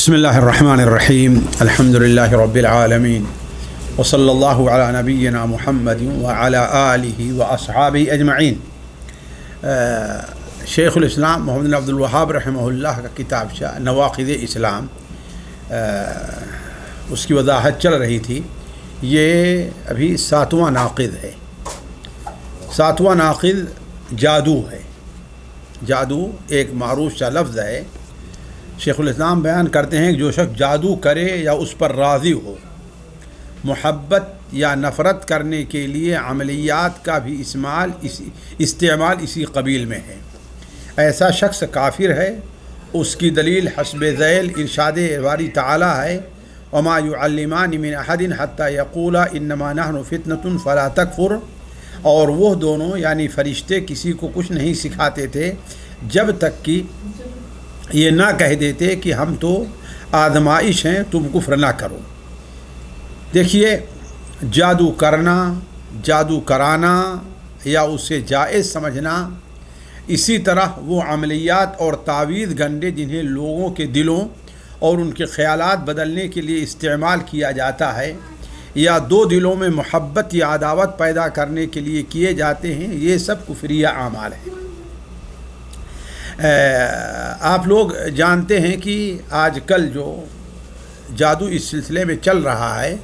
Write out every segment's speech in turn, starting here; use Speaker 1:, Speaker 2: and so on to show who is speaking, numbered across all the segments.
Speaker 1: بسم اللہ الرحمن الرحیم الحمد للہ رب العالمین وصلی اللہ علی نبینا محمد وعلی آلہ واصحابہ اجمعین۔ شیخ الاسلام محمد بن عبد الوہاب رحمہ اللہ کا کتاب نواقض اسلام، اس کی وضاحت چل رہی تھی۔ یہ ابھی 7واں ناقض ہے۔ 7واں ناقض جادو ہے۔ جادو ایک معروف سا لفظ ہے۔ شیخ الاسلام بیان کرتے ہیں کہ جو شخص جادو کرے یا اس پر راضی ہو، محبت یا نفرت کرنے کے لیے عملیات کا بھی استعمال اسی قبیل میں ہے، ایسا شخص کافر ہے۔ اس کی دلیل حسب ذیل ارشاد باری تعالی ہے، وما يعلمان من احد حتى يقولا انما نحن فتنة فلا تکفر۔ اور وہ دونوں یعنی فرشتے کسی کو کچھ نہیں سکھاتے تھے جب تک کہ یہ نہ کہہ دیتے کہ ہم تو آزمائش ہیں، تم کفر نہ کرو۔ دیکھیے، جادو کرنا، جادو کرانا یا اسے جائز سمجھنا، اسی طرح وہ عملیات اور تعویذ گنڈے جنہیں لوگوں کے دلوں اور ان کے خیالات بدلنے کے لیے استعمال کیا جاتا ہے، یا دو دلوں میں محبت یا عداوت پیدا کرنے کے لیے کیے جاتے ہیں، یہ سب کفریہ اعمال ہیں۔ آپ لوگ جانتے ہیں کہ آج کل جو جادو اس سلسلے میں چل رہا ہے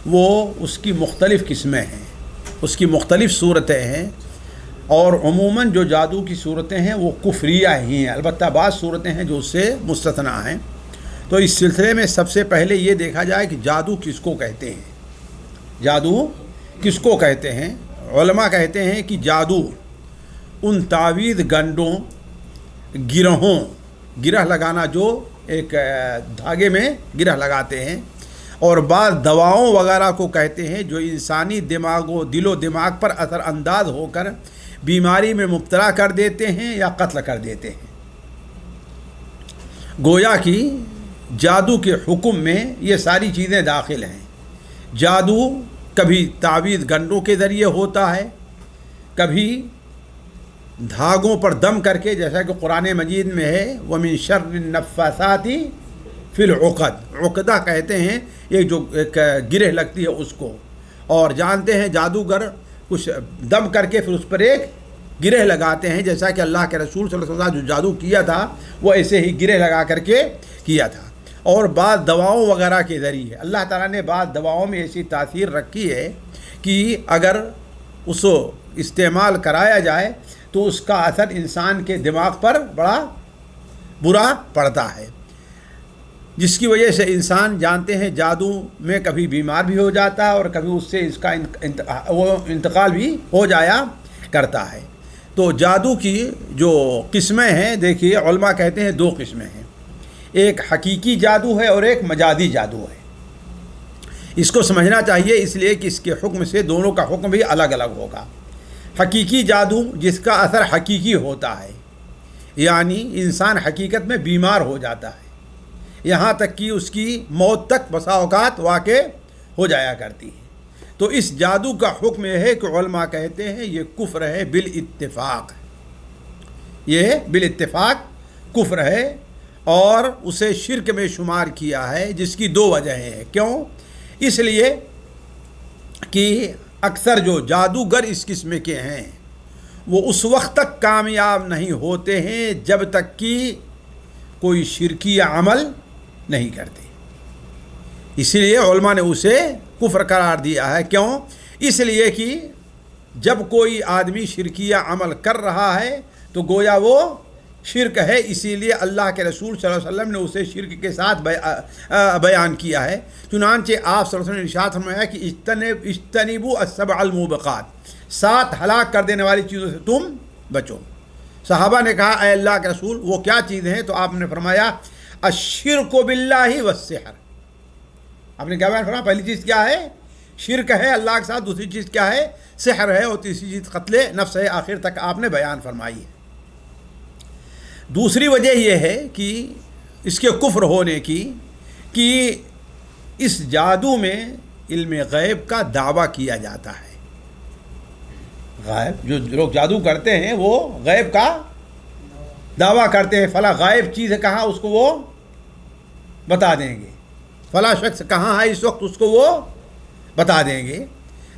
Speaker 1: وہ اس کی مختلف قسمیں ہیں، اس کی مختلف صورتیں ہیں، اور عموماً جو جادو کی صورتیں ہیں وہ کفریہ ہی ہیں، البتہ بعض صورتیں ہیں جو اس سے مستثنیٰ ہیں۔ تو اس سلسلے میں سب سے پہلے یہ دیکھا جائے کہ جادو کس کو کہتے ہیں۔ جادو کس کو کہتے ہیں؟ علماء کہتے ہیں کہ جادو ان تعویذ گنڈوں، گرہوں، گرہ لگانا جو ایک دھاگے میں گرہ لگاتے ہیں، اور بعض دواؤں وغیرہ کو کہتے ہیں جو انسانی دل و دماغ پر اثر انداز ہو کر بیماری میں مبتلا کر دیتے ہیں یا قتل کر دیتے ہیں۔ گویا کہ جادو کے حکم میں یہ ساری چیزیں داخل ہیں۔ جادو کبھی تعویذ گنڈوں کے ذریعے ہوتا ہے، کبھی دھاگوں پر دم کر کے، جیسا کہ قرآن مجید میں ہے وَمِن شَرِّ النَّفَّاثَاتِ فِي الْعُقَدِ، عقدہ کہتے ہیں یہ جو ایک گرہ لگتی ہے اس کو، اور جانتے ہیں جادوگر کچھ دم کر کے پھر اس پر ایک گرہ لگاتے ہیں، جیسا کہ اللہ کے رسول صلی اللہ علیہ وسلم جو جادو کیا تھا وہ ایسے ہی گرہ لگا کر کے کیا تھا۔ اور بعض دواؤں وغیرہ کے ذریعے اللہ تعالیٰ نے بعض دواؤں میں ایسی تاثیر رکھی ہے کہ اگر اس کو استعمال کرایا جائے تو اس کا اثر انسان کے دماغ پر بڑا برا پڑتا ہے، جس کی وجہ سے انسان جانتے ہیں جادو میں کبھی بیمار بھی ہو جاتا ہے اور کبھی اس سے اس کا انتقال بھی ہو جایا کرتا ہے۔ تو جادو کی جو قسمیں ہیں، دیکھیے علماء کہتے ہیں دو قسمیں ہیں، ایک حقیقی جادو ہے اور ایک مجازی جادو ہے۔ اس کو سمجھنا چاہیے اس لیے کہ اس کے حکم سے دونوں کا حکم بھی الگ الگ ہوگا۔ حقیقی جادو جس کا اثر حقیقی ہوتا ہے، یعنی انسان حقیقت میں بیمار ہو جاتا ہے، یہاں تک کہ اس کی موت تک بسا اوقات واقع ہو جایا کرتی ہے، تو اس جادو کا حکم یہ ہے کہ علماء کہتے ہیں یہ کفر ہے بالاتفاق، یہ بالاتفاق کفر ہے، اور اسے شرک میں شمار کیا ہے، جس کی دو وجہیں ہیں۔ کیوں؟ اس لیے کہ اکثر جو جادوگر اس قسم کے ہیں وہ اس وقت تک کامیاب نہیں ہوتے ہیں جب تک کہ کوئی شرکی عمل نہیں کرتے، اسی لیے علماء نے اسے کفر قرار دیا ہے۔ کیوں؟ اس لیے کہ جب کوئی آدمی شرکیہ عمل کر رہا ہے تو گویا وہ شرک ہے، اسی لیے اللہ کے رسول صلی اللہ علیہ وسلم نے اسے شرک کے ساتھ بیان کیا ہے۔ چنانچہ آپ صلی اللہ علیہ وسلم نے ارشاد فرمایا کہ اجتنبوا السبع الموبقات، 7 ہلاک کر دینے والی چیزوں سے تم بچو۔ صحابہ نے کہا اے اللہ کے رسول وہ کیا چیزیں ہیں؟ تو آپ نے فرمایا الشرک باللہ والسحر۔ آپ نے کیا بیان فرمایا؟ پہلی چیز کیا ہے؟ شرک ہے اللہ کے ساتھ، دوسری چیز کیا ہے؟ سحر ہے، اور تیسری چیز قتل نفس ہے، آخر تک آپ نے بیان فرمائی ہے۔ دوسری وجہ یہ ہے کہ اس کے کفر ہونے کی کہ اس جادو میں علم غیب کا دعویٰ کیا جاتا ہے۔ غائب جو لوگ جادو کرتے ہیں وہ غیب کا دعویٰ کرتے ہیں، فلاں غائب چیز ہے، کہاں اس کو وہ بتا دیں گے، فلاں شخص کہاں ہے اس وقت، اس کو وہ بتا دیں گے۔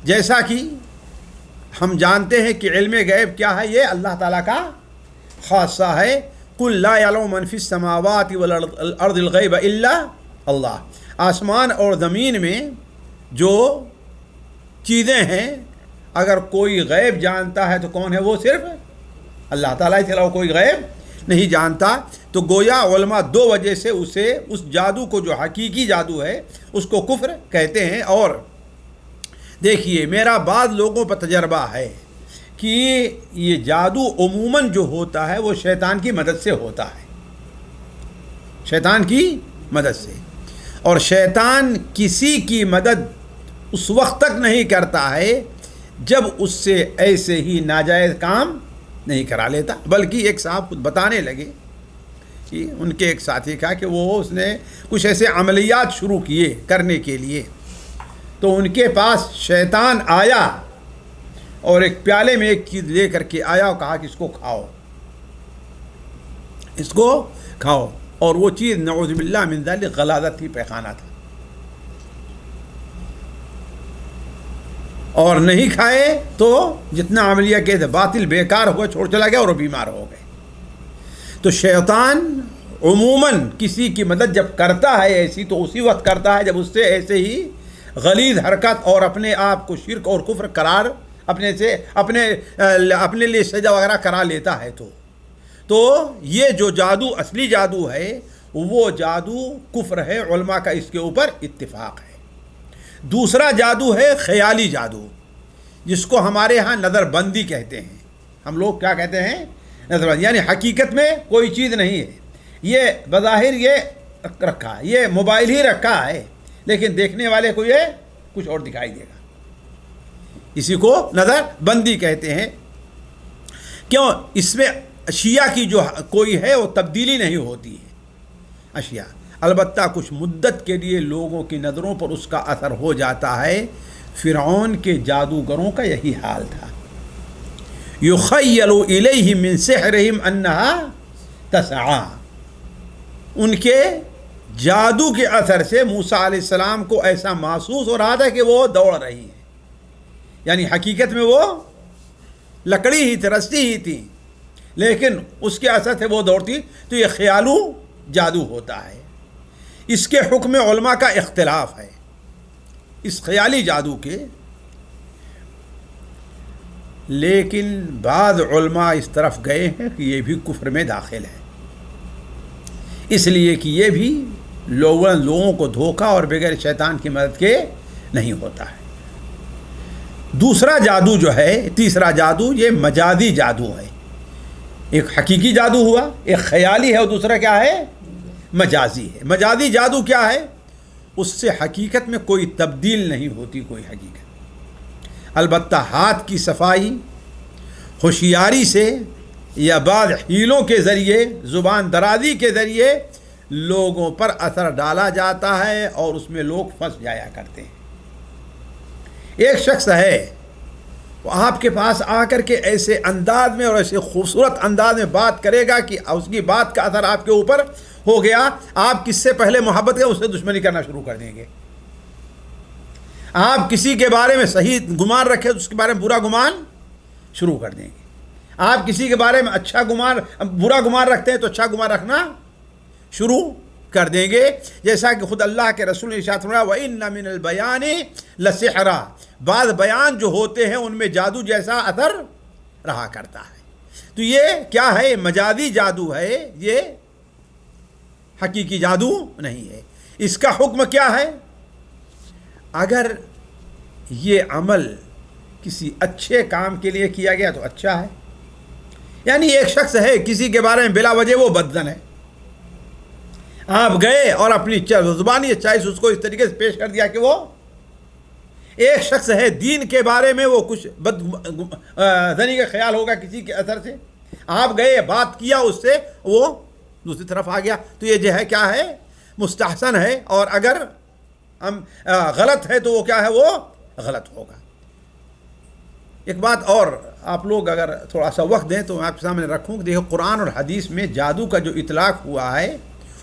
Speaker 1: جیسا کہ ہم جانتے ہیں کہ علم غیب کیا ہے، یہ اللہ تعالیٰ کا خاصہ ہے۔ قل لا يعلم من في السماوات والارض الغیب الا اللہ، آسمان اور زمین میں جو چیزیں ہیں اگر کوئی غیب جانتا ہے تو کون ہے، وہ صرف اللہ تعالیٰ کے علاوہ کوئی غیب نہیں جانتا۔ تو گویا علماء دو وجہ سے اس جادو کو جو حقیقی جادو ہے اس کو کفر کہتے ہیں۔ اور دیکھیے میرا بعض لوگوں پر تجربہ ہے کہ یہ جادو عموماً جو ہوتا ہے وہ شیطان کی مدد سے ہوتا ہے، شیطان کی مدد سے، اور شیطان کسی کی مدد اس وقت تک نہیں کرتا ہے جب اس سے ایسے ہی ناجائز کام نہیں کرا لیتا۔ بلکہ ایک صاحب خود بتانے لگے کہ ان کے ایک ساتھی کا کہ اس نے کچھ ایسے عملیات شروع کیے کرنے کے لیے، تو ان کے پاس شیطان آیا اور ایک پیالے میں ایک چیز لے کر کے آیا اور کہا کہ اس کو کھاؤ، اس کو کھاؤ، اور وہ چیز نعوذ باللہ من ذلک غلاظت تھی، پیخانہ تھا، اور نہیں کھائے تو جتنا عملیہ کہتے باطل بیکار ہوا، چھوڑ چلا گیا اور وہ بیمار ہو گئے۔ تو شیطان عموماً کسی کی مدد جب کرتا ہے ایسی تو اسی وقت کرتا ہے جب اس سے ایسے ہی غلیظ حرکت اور اپنے آپ کو شرک اور کفر قرار اپنے لیے سجدہ وغیرہ کرا لیتا ہے۔ تو یہ جو جادو اصلی جادو ہے وہ جادو کفر ہے، علماء کا اس کے اوپر اتفاق ہے۔ دوسرا جادو ہے خیالی جادو، جس کو ہمارے ہاں نظر بندی کہتے ہیں۔ ہم لوگ کیا کہتے ہیں؟ نظر بندی، یعنی حقیقت میں کوئی چیز نہیں ہے، یہ بظاہر یہ رکھا ہے، یہ موبائل ہی رکھا ہے، لیکن دیکھنے والے کو یہ کچھ اور دکھائی دے گا، اسی کو نظر بندی کہتے ہیں۔ کیوں؟ اس میں اشیاء کی جو کوئی ہے وہ تبدیلی نہیں ہوتی ہے اشیاء، البتہ کچھ مدت کے لیے لوگوں کی نظروں پر اس کا اثر ہو جاتا ہے۔ فرعون کے جادوگروں کا یہی حال تھا، یخیل الیہ من سحرہم انہا تسعی، ان کے جادو کے اثر سے موسیٰ علیہ السلام کو ایسا محسوس ہو رہا تھا کہ وہ دوڑ رہی ہے، یعنی حقیقت میں وہ لکڑی ہی تھی، رسی ہی تھی، لیکن اس کے اثر سے وہ دوڑتی۔ تو یہ خیالو جادو ہوتا ہے، اس کے حکم میں علماء کا اختلاف ہے، اس خیالی جادو کے، لیکن بعض علماء اس طرف گئے ہیں کہ یہ بھی کفر میں داخل ہے، اس لیے کہ یہ بھی لوگوں کو دھوکہ اور بغیر شیطان کی مدد کے نہیں ہوتا ہے۔ دوسرا جادو جو ہے، تیسرا جادو، یہ مجازی جادو ہے۔ ایک حقیقی جادو ہوا، ایک خیالی ہے، اور دوسرا کیا ہے؟ مجازی ہے۔ مجازی جادو کیا ہے؟ اس سے حقیقت میں کوئی تبدیل نہیں ہوتی، کوئی حقیقت، البتہ ہاتھ کی صفائی، ہوشیاری سے یا بعض ہیلوں کے ذریعے، زبان درازی کے ذریعے لوگوں پر اثر ڈالا جاتا ہے اور اس میں لوگ پھنس جایا کرتے ہیں۔ ایک شخص ہے، وہ آپ کے پاس آ کر کے ایسے انداز میں اور ایسے خوبصورت انداز میں بات کرے گا کہ اس کی بات کا اثر آپ کے اوپر ہو گیا، آپ کس سے پہلے محبت کے اس سے دشمنی کرنا شروع کر دیں گے۔ آپ کسی کے بارے میں صحیح گمان رکھے تو اس کے بارے میں برا گمان شروع کر دیں گے۔ آپ کسی کے بارے میں برا گمان رکھتے ہیں تو اچھا گمان رکھنا شروع کر دیں گے، جیسا کہ خود اللہ کے رسول نے ارشاد فرمایا وَإِنَّ مِنَ الْبَيَانِ لَسِحْرًا، بعض بیان جو ہوتے ہیں ان میں جادو جیسا اثر رہا کرتا ہے۔ تو یہ کیا ہے؟ مجازی جادو ہے، یہ حقیقی جادو نہیں ہے۔ اس کا حکم کیا ہے؟ اگر یہ عمل کسی اچھے کام کے لیے کیا گیا تو اچھا ہے، یعنی ایک شخص ہے کسی کے بارے میں بلا وجہ وہ بدظن ہے، آپ گئے اور اپنی زبانی چائس اس کو اس طریقے سے پیش کر دیا کہ وہ ایک شخص ہے دین کے بارے میں وہ کچھ بدظنی کا خیال ہوگا کسی کے اثر سے، آپ گئے بات کیا اس سے، وہ دوسری طرف آ گیا، تو یہ جو ہے کیا ہے؟ مستحسن ہے، اور اگر ہم غلط ہے تو وہ کیا ہے؟ وہ غلط ہوگا۔ ایک بات اور، آپ لوگ اگر تھوڑا سا وقت دیں تو میں آپ کے سامنے رکھوں کہ دیکھو قرآن اور حدیث میں جادو کا جو اطلاق ہوا ہے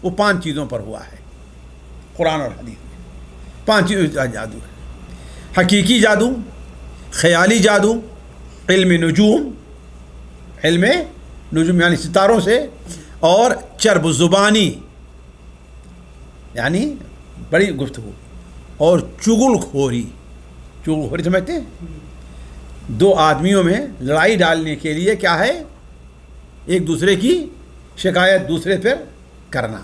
Speaker 1: وہ 5 چیزوں پر ہوا ہے۔ قرآن اور حدیث میں 5 چیزوں کا جادو ہے: حقیقی جادو، خیالی جادو، علم نجوم یعنی ستاروں سے، اور چرب زبانی یعنی بڑی گفتگو، اور چغل خوری سمجھتے ہیں؟ 2 آدمیوں میں لڑائی ڈالنے کے لیے کیا ہے؟ ایک دوسرے کی شکایت دوسرے پر کرنا۔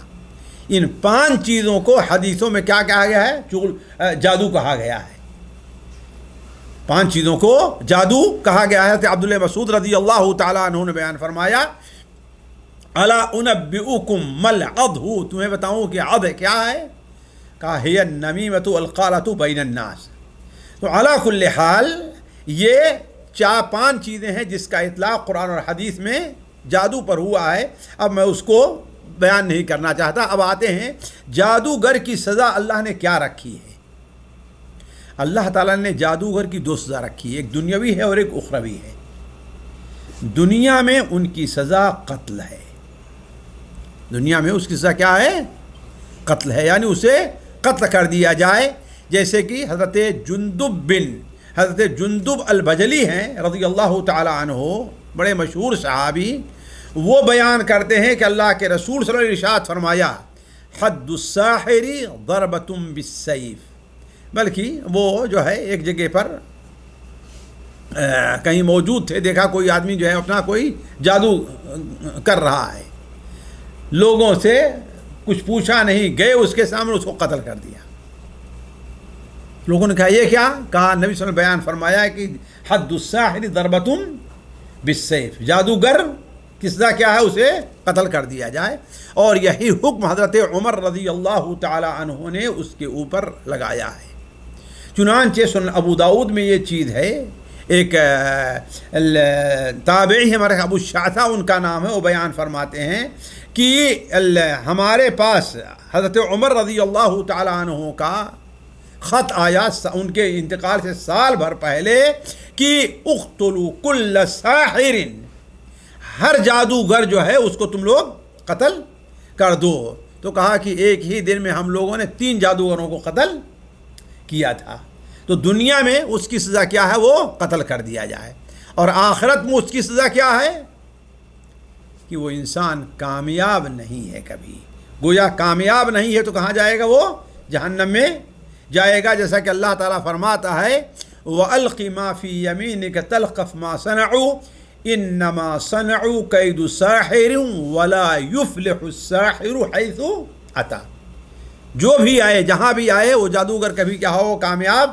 Speaker 1: ان 5 چیزوں کو حدیثوں میں کیا کہا گیا ہے؟ جادو کہا گیا ہے۔ 5 چیزوں کو جادو کہا گیا ہے۔ عبداللہ مسعود رضی اللہ تعالیٰ عنہ نے بیان فرمایا: الا انبئکم مل عض، تمہیں بتاؤں کہ عض کیا ہے؟ کہا ہی النمیمۃ والقالۃ بین الناس۔ تو علی کل حال یہ 5 چیزیں ہیں جس کا اطلاق قرآن اور حدیث میں جادو پر ہوا ہے۔ اب میں اس کو بیان نہیں کرنا چاہتا۔ اب آتے ہیں جادوگر کی سزا اللہ نے کیا رکھی ہے۔ اللہ تعالیٰ نے جادوگر کی 2 سزا رکھی ہے، ایک دنیاوی ہے اور ایک اخروی ہے۔ دنیا میں ان کی سزا قتل ہے۔ دنیا میں اس کی سزا کیا ہے؟ قتل ہے، یعنی اسے قتل کر دیا جائے، جیسے کہ حضرت جندب البجلی ہیں رضی اللہ تعالی عنہ، بڑے مشہور صحابی، وہ بیان کرتے ہیں کہ اللہ کے رسول صلی اللہ علیہ وسلم نے ارشاد فرمایا: حد الساحر ضربۃ بالسیف، بلکہ وہ جو ہے ایک جگہ پر کہیں موجود تھے، دیکھا کوئی آدمی جو ہے اپنا کوئی جادو کر رہا ہے، لوگوں سے کچھ پوچھا نہیں، گئے اس کے سامنے اس کو قتل کر دیا۔ لوگوں نے کہا یہ کیا؟ کہا نبی صلی اللہ علیہ وسلم بیان فرمایا کہ حد الساحر ضربۃ بالسیف، جادوگر کی سزا کیا ہے؟ اسے قتل کر دیا جائے۔ اور یہی حکم حضرت عمر رضی اللہ تعالی عنہ نے اس کے اوپر لگایا ہے۔ چنانچہ سنن ابو داؤد میں یہ چیز ہے، ایک تابعی ہمارے ابو الشعثاء ان کا نام ہے، وہ بیان فرماتے ہیں کہ ہمارے پاس حضرت عمر رضی اللہ تعالی عنہ کا خط آیا ان کے انتقال سے سال بھر پہلے کہ اقتلوا کل ساحر، ہر جادوگر جو ہے اس کو تم لوگ قتل کر دو۔ تو کہا کہ ایک ہی دن میں ہم لوگوں نے 3 جادوگروں کو قتل کیا تھا۔ تو دنیا میں اس کی سزا کیا ہے؟ وہ قتل کر دیا جائے۔ اور آخرت میں اس کی سزا کیا ہے؟ کہ وہ انسان کامیاب نہیں ہے کبھی، گویا کامیاب نہیں ہے تو کہاں جائے گا؟ وہ جہنم میں جائے گا، جیسا کہ اللہ تعالیٰ فرماتا ہے: وَأَلْقِ مَا فِي يَمِينِكَ تَلْقَفْ مَا صَنَعُوا إِنَّمَا صَنَعُوا كَيْدُ سَاحِرٍ وَلَا يُفْلِحُ السَّاحِرُ حَيْثُ أَتَى۔ جو بھی آئے، جہاں بھی آئے، وہ جادوگر کبھی کیا ہو؟ کامیاب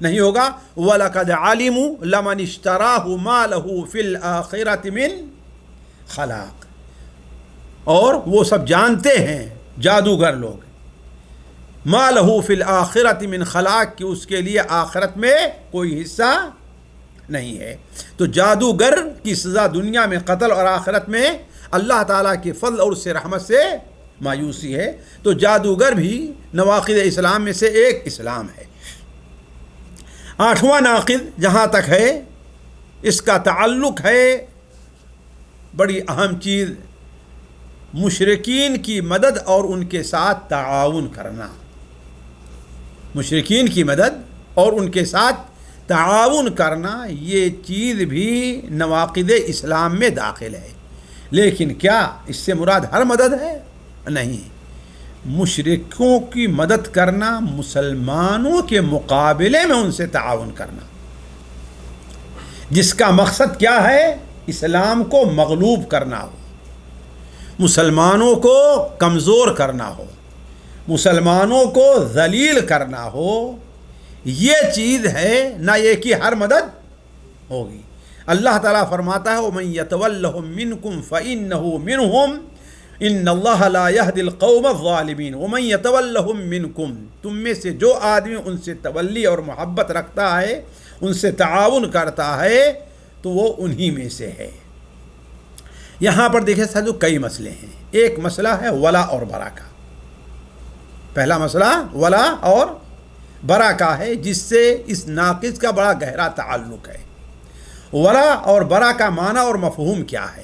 Speaker 1: نہیں ہوگا۔ وَلَقَدْ عَلِمُوا لَمَنِ اشْتَرَاهُ مَا لَهُ فِي الْآخِرَةِ مِنْ خلاق، اور وہ سب جانتے ہیں جادوگر لوگ، ما لہو فی الآخرۃ من خلاق، کہ اس کے لیے آخرت میں کوئی حصہ نہیں ہے۔ تو جادوگر کی سزا دنیا میں قتل اور آخرت میں اللہ تعالیٰ کے فضل اور اس سے رحمت سے مایوسی ہے۔ تو جادوگر بھی نواقض اسلام میں سے ایک اسلام ہے۔ 8واں ناقض جہاں تک ہے اس کا تعلق ہے، بڑی اہم چیز، مشرکین کی مدد اور ان کے ساتھ تعاون کرنا۔ مشرکین کی مدد اور ان کے ساتھ تعاون کرنا، یہ چیز بھی نواقض اسلام میں داخل ہے۔ لیکن کیا اس سے مراد ہر مدد ہے؟ نہیں۔ مشرکوں کی مدد کرنا، مسلمانوں کے مقابلے میں ان سے تعاون کرنا، جس کا مقصد کیا ہے؟ اسلام کو مغلوب کرنا ہو، مسلمانوں کو کمزور کرنا ہو، مسلمانوں کو ذلیل کرنا ہو، یہ چیز ہے نہ، یہ کہ ہر مدد ہوگی۔ اللہ تعالیٰ فرماتا ہے: وَمَن يَتَوَلَّهُم مِّنكُمْ فَإِنَّهُ مِنْهُمْ إِنَّ اللَّهَ لَا يَهْدِي الْقَوْمَ الظَّالِمِينَ۔ وَمَن يَتَوَلَّهُم مِّنكُمْ، تم میں سے جو آدمی ان سے تولی اور محبت رکھتا ہے، ان سے تعاون کرتا ہے، تو وہ انہی میں سے ہے۔ یہاں پر دیکھیں ساتھیو کئی مسئلے ہیں۔ ایک مسئلہ ہے ولا اور برا کا۔ پہلا مسئلہ ولا اور برا کا ہے، جس سے اس ناقص کا بڑا گہرا تعلق ہے۔ ولا اور برا کا معنی اور مفہوم کیا ہے؟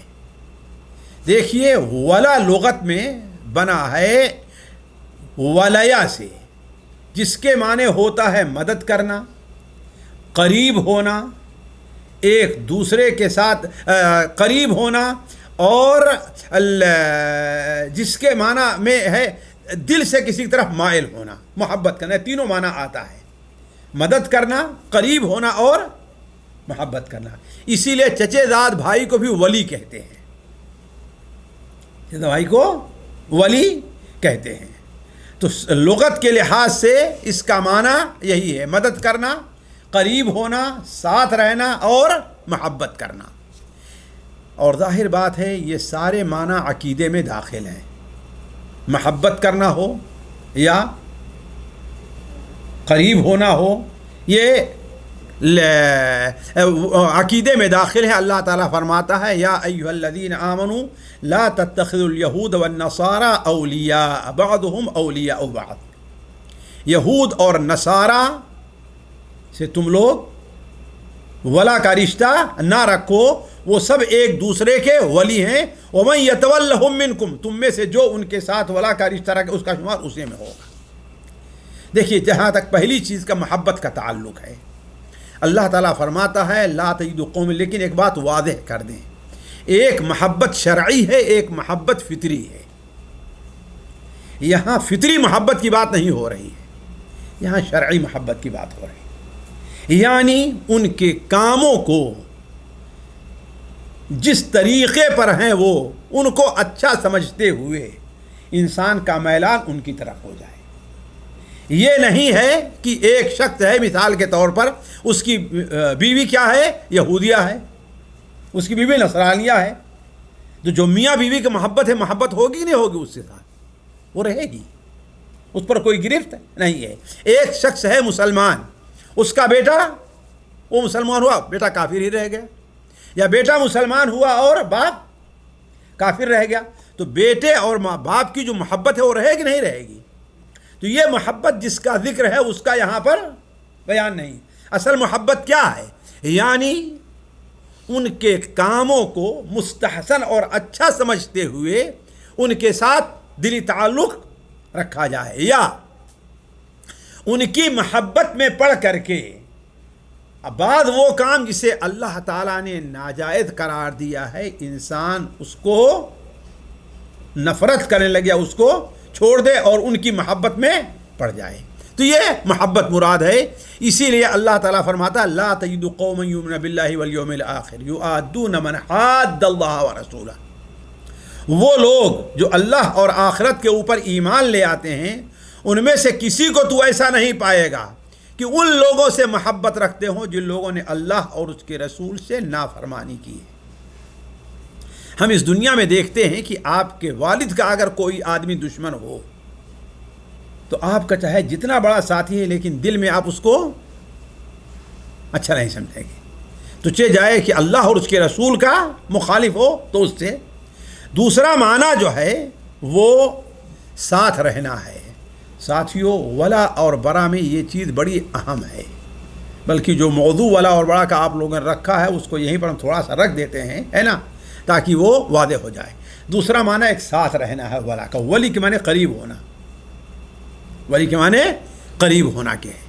Speaker 1: دیکھیے، ولا لغت میں بنا ہے ولیہ سے، جس کے معنی ہوتا ہے مدد کرنا، قریب ہونا، ایک دوسرے کے ساتھ قریب ہونا، اور جس کے معنی میں ہے دل سے کسی طرف مائل ہونا، محبت کرنا، تینوں معنی آتا ہے، مدد کرنا، قریب ہونا اور محبت کرنا۔ اسی لیے چچے زاد بھائی کو بھی ولی کہتے ہیں، چچے بھائی کو ولی کہتے ہیں۔ تو لغت کے لحاظ سے اس کا معنی یہی ہے، مدد کرنا، قریب ہونا، ساتھ رہنا اور محبت کرنا۔ اور ظاہر بات ہے یہ سارے معنی عقیدے میں داخل ہیں، محبت کرنا ہو یا قریب ہونا ہو، یہ عقیدے میں داخل ہے۔ اللہ تعالیٰ فرماتا ہے یا ایھا الذین آمنوا لا تتخذوا اليہود والنصارى اولیاء بعضهم اولیاء بعض، یہود اور نصارہ سے تم لوگ ولا کا رشتہ نہ رکھو، وہ سب ایک دوسرے کے ولی ہیں، ومن یتولہم منکم، تم میں سے جو ان کے ساتھ ولا کا رشتہ رکھے اس کا شمار اسی میں ہوگا۔ دیکھیے جہاں تک پہلی چیز کا محبت کا تعلق ہے، اللہ تعالیٰ فرماتا ہے لا تجد قوم، لیکن ایک بات واضح کر دیں، ایک محبت شرعی ہے، ایک محبت فطری ہے۔ یہاں فطری محبت کی بات نہیں ہو رہی ہے، یہاں شرعی محبت کی بات ہو رہی ہے، یعنی ان کے کاموں کو جس طریقے پر ہیں وہ ان کو اچھا سمجھتے ہوئے انسان کا میلان ان کی طرف ہو جائے۔ یہ نہیں ہے کہ ایک شخص ہے، مثال کے طور پر اس کی بیوی کیا ہے، یہودیہ ہے، اس کی بیوی نصرانیہ ہے، تو جو میاں بیوی کی محبت ہے، محبت ہوگی کہ نہیں ہوگی اس کے ساتھ؟ وہ رہے گی، اس پر کوئی گرفت نہیں ہے۔ ایک شخص ہے مسلمان، اس کا بیٹا وہ مسلمان ہوا، بیٹا کافر ہی رہ گیا، یا بیٹا مسلمان ہوا اور باپ کافر رہ گیا، تو بیٹے اور ماں باپ کی جو محبت ہے وہ رہے گی نہیں رہے گی؟ تو یہ محبت جس کا ذکر ہے اس کا یہاں پر بیان نہیں۔ اصل محبت کیا ہے؟ یعنی ان کے کاموں کو مستحسن اور اچھا سمجھتے ہوئے ان کے ساتھ دلی تعلق رکھا جائے، یا ان کی محبت میں پڑھ کر کے بعد وہ کام جسے اللہ تعالیٰ نے ناجائز قرار دیا ہے، انسان اس کو نفرت کرنے لگے، اس کو چھوڑ دے اور ان کی محبت میں پڑ جائے، تو یہ محبت مراد ہے۔ اسی لیے اللہ تعالیٰ فرماتا لا تجد قوما یؤمنون باللہ والیوم الآخر یؤادون من حاد اللہ ورسولہ، وہ لوگ جو اللہ اور آخرت کے اوپر ایمان لے آتے ہیں ان میں سے کسی کو تو ایسا نہیں پائے گا کہ ان لوگوں سے محبت رکھتے ہوں جن لوگوں نے اللہ اور اس کے رسول سے نافرمانی کی ہے۔ ہم اس دنیا میں دیکھتے ہیں کہ آپ کے والد کا اگر کوئی آدمی دشمن ہو تو آپ کا چاہے جتنا بڑا ساتھی ہے لیکن دل میں آپ اس کو اچھا نہیں سمجھیں گے، تو چاہے جائے کہ اللہ اور اس کے رسول کا مخالف ہو تو اس سے۔ دوسرا معنی جو ہے وہ ساتھ رہنا ہے۔ ساتھیوں، ولا اور برا میں یہ چیز بڑی اہم ہے، بلکہ جو موضوع ولا اور برا کا آپ لوگوں نے رکھا ہے اس کو یہیں پر ہم تھوڑا سا رکھ دیتے ہیں، ہے نا، تاکہ وہ واضح ہو جائے۔ دوسرا معنی ایک ساتھ رہنا ہے ولا کا، ولی کے معنی قریب ہونا، ولی کے معنی قریب ہونا کے ہے۔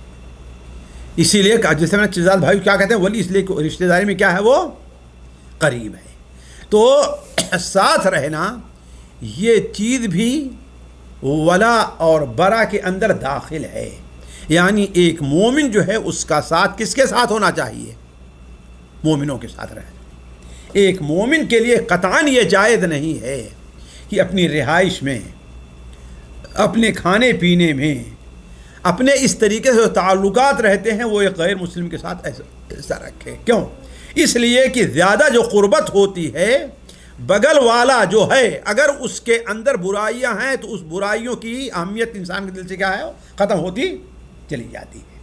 Speaker 1: اسی لیے جیسے میں نے چچا بھائی کیا کہتے ہیں ولی، اس لیے رشتہ داری میں کیا ہے وہ قریب ہے۔ تو ساتھ رہنا یہ چیز بھی ولا اور برا کے اندر داخل ہے، یعنی ایک مومن جو ہے اس کا ساتھ کس کے ساتھ ہونا چاہیے؟ مومنوں کے ساتھ رہنا۔ ایک مومن کے لیے قطعاً یہ جائز نہیں ہے کہ اپنی رہائش میں، اپنے کھانے پینے میں، اپنے اس طریقے سے جو تعلقات رہتے ہیں وہ ایک غیر مسلم کے ساتھ ایسا رکھے۔ کیوں؟ اس لیے کہ زیادہ جو قربت ہوتی ہے، بغل والا جو ہے اگر اس کے اندر برائیاں ہیں تو اس برائیوں کی اہمیت انسان کے دل سے کیا ہے ختم ہوتی چلی جاتی ہے،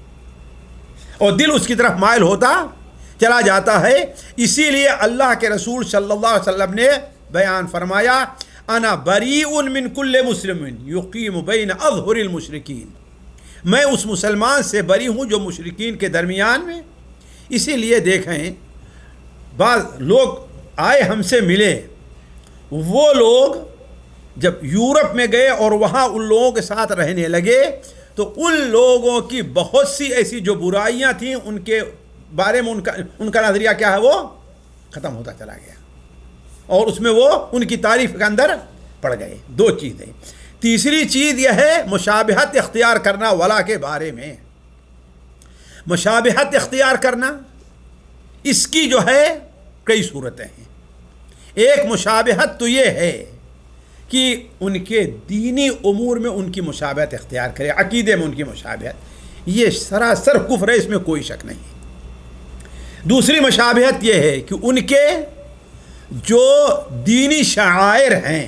Speaker 1: اور دل اس کی طرف مائل ہوتا چلا جاتا ہے۔ اسی لیے اللہ کے رسول صلی اللہ علیہ وسلم نے بیان فرمایا انا بریء من کل مسلم یقیم بین اظہر المشرکین، میں اس مسلمان سے بری ہوں جو مشرکین کے درمیان میں۔ اسی لیے دیکھیں بعض لوگ آئے ہم سے ملے، وہ لوگ جب یورپ میں گئے اور وہاں ان لوگوں کے ساتھ رہنے لگے تو ان لوگوں کی بہت سی ایسی جو برائیاں تھیں ان کے بارے میں ان کا نظریہ کیا ہے وہ ختم ہوتا چلا گیا، اور اس میں وہ ان کی تعریف کے اندر پڑ گئے۔ دو چیزیں۔ تیسری چیز یہ ہے مشابہت اختیار کرنا ولا کے بارے میں۔ مشابہت اختیار کرنا، اس کی جو ہے کئی صورتیں ہیں۔ ایک مشابہت تو یہ ہے کہ ان کے دینی امور میں ان کی مشابہت اختیار کرے، عقیدے میں ان کی مشابہت، یہ سراسر کفر ہے، اس میں کوئی شک نہیں۔ دوسری مشابہت یہ ہے کہ ان کے جو دینی شعائر ہیں،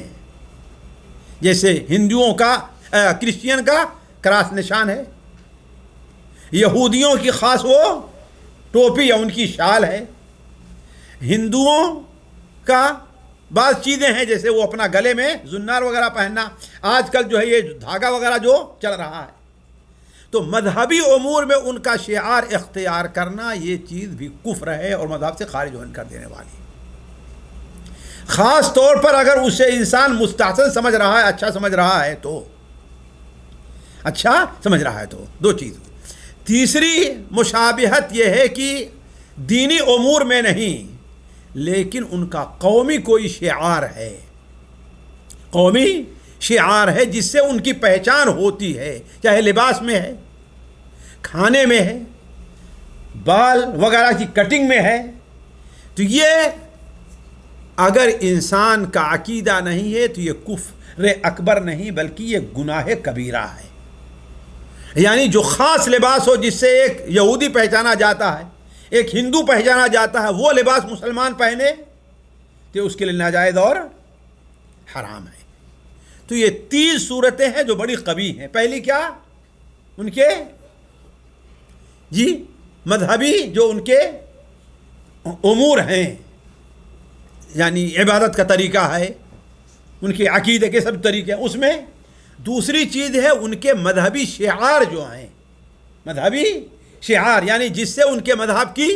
Speaker 1: جیسے ہندوؤں کا کرسچین کا کراس نشان ہے، یہودیوں کی خاص وہ ٹوپی یا ان کی شال ہے، ہندوؤں کا بعض چیزیں ہیں جیسے وہ اپنا گلے میں زنار وغیرہ پہننا، آج کل جو ہے یہ دھاگا وغیرہ جو چل رہا ہے، تو مذہبی امور میں ان کا شعار اختیار کرنا یہ چیز بھی کفر ہے اور مذہب سے خارج کر دینے والی۔ خاص طور پر اگر اسے انسان مستحسن سمجھ رہا ہے، اچھا سمجھ رہا ہے تو، اچھا سمجھ رہا ہے تو۔ دو چیز۔ تیسری مشابہت یہ ہے کہ دینی امور میں نہیں، لیکن ان کا قومی کوئی شعار ہے، قومی شعار ہے جس سے ان کی پہچان ہوتی ہے، چاہے لباس میں ہے، کھانے میں ہے، بال وغیرہ کی کٹنگ میں ہے، تو یہ اگر انسان کا عقیدہ نہیں ہے تو یہ کفر اکبر نہیں بلکہ یہ گناہ کبیرہ ہے۔ یعنی جو خاص لباس ہو جس سے ایک یہودی پہچانا جاتا ہے، ایک ہندو پہچانا جاتا ہے، وہ لباس مسلمان پہنے تو اس کے لیے ناجائز اور حرام ہے۔ تو یہ تین صورتیں ہیں جو بڑی قبیح ہیں۔ پہلی کیا؟ ان کے مذہبی جو ان کے امور ہیں، یعنی عبادت کا طریقہ ہے، ان کے عقیدے کے سب طریقے ہیں اس میں۔ دوسری چیز ہے ان کے مذہبی شعار جو ہیں، مذہبی شعار یعنی جس سے ان کے مذہب کی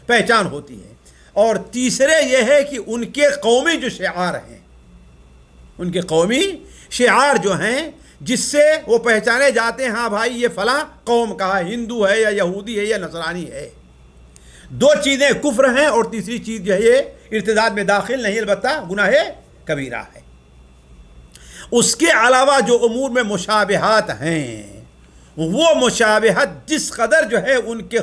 Speaker 1: پہچان ہوتی ہے۔ اور تیسرے یہ ہے کہ ان کے قومی جو شعار ہیں، ان کے قومی شعار جو ہیں جس سے وہ پہچانے جاتے ہیں، ہاں بھائی یہ فلاں قوم کا ہے، ہندو ہے یا یہودی ہے یا نصرانی ہے۔ دو چیزیں کفر ہیں اور تیسری چیز جو ہے یہ ارتداد میں داخل نہیں البتہ گناہ کبیرہ ہے۔ اس کے علاوہ جو امور میں مشابہات ہیں، وہ مشابہت جس قدر جو ہے ان کے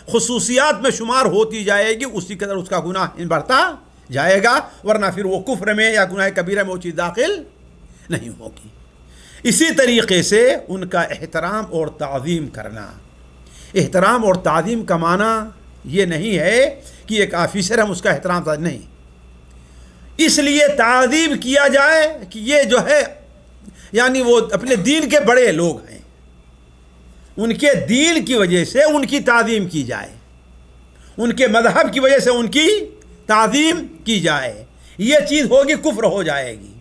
Speaker 1: خصوصیات میں شمار ہوتی جائے گی اسی قدر اس کا گناہ بڑھتا جائے گا، ورنہ پھر وہ کفر میں یا گناہ کبیرہ میں وہ چیز داخل نہیں ہوگی۔ اسی طریقے سے ان کا احترام اور تعظیم کرنا۔ احترام اور تعظیم کا معنی یہ نہیں ہے کہ ایک آفیسر ہم اس کا احترام نہیں، اس لیے تعظیم کیا جائے کہ یہ جو ہے یعنی وہ اپنے دین کے بڑے لوگ ہیں، ان کے دین کی وجہ سے ان کی تعظیم کی جائے، ان کے مذہب کی وجہ سے ان کی تعظیم کی جائے، یہ چیز ہوگی کفر ہو جائے گی۔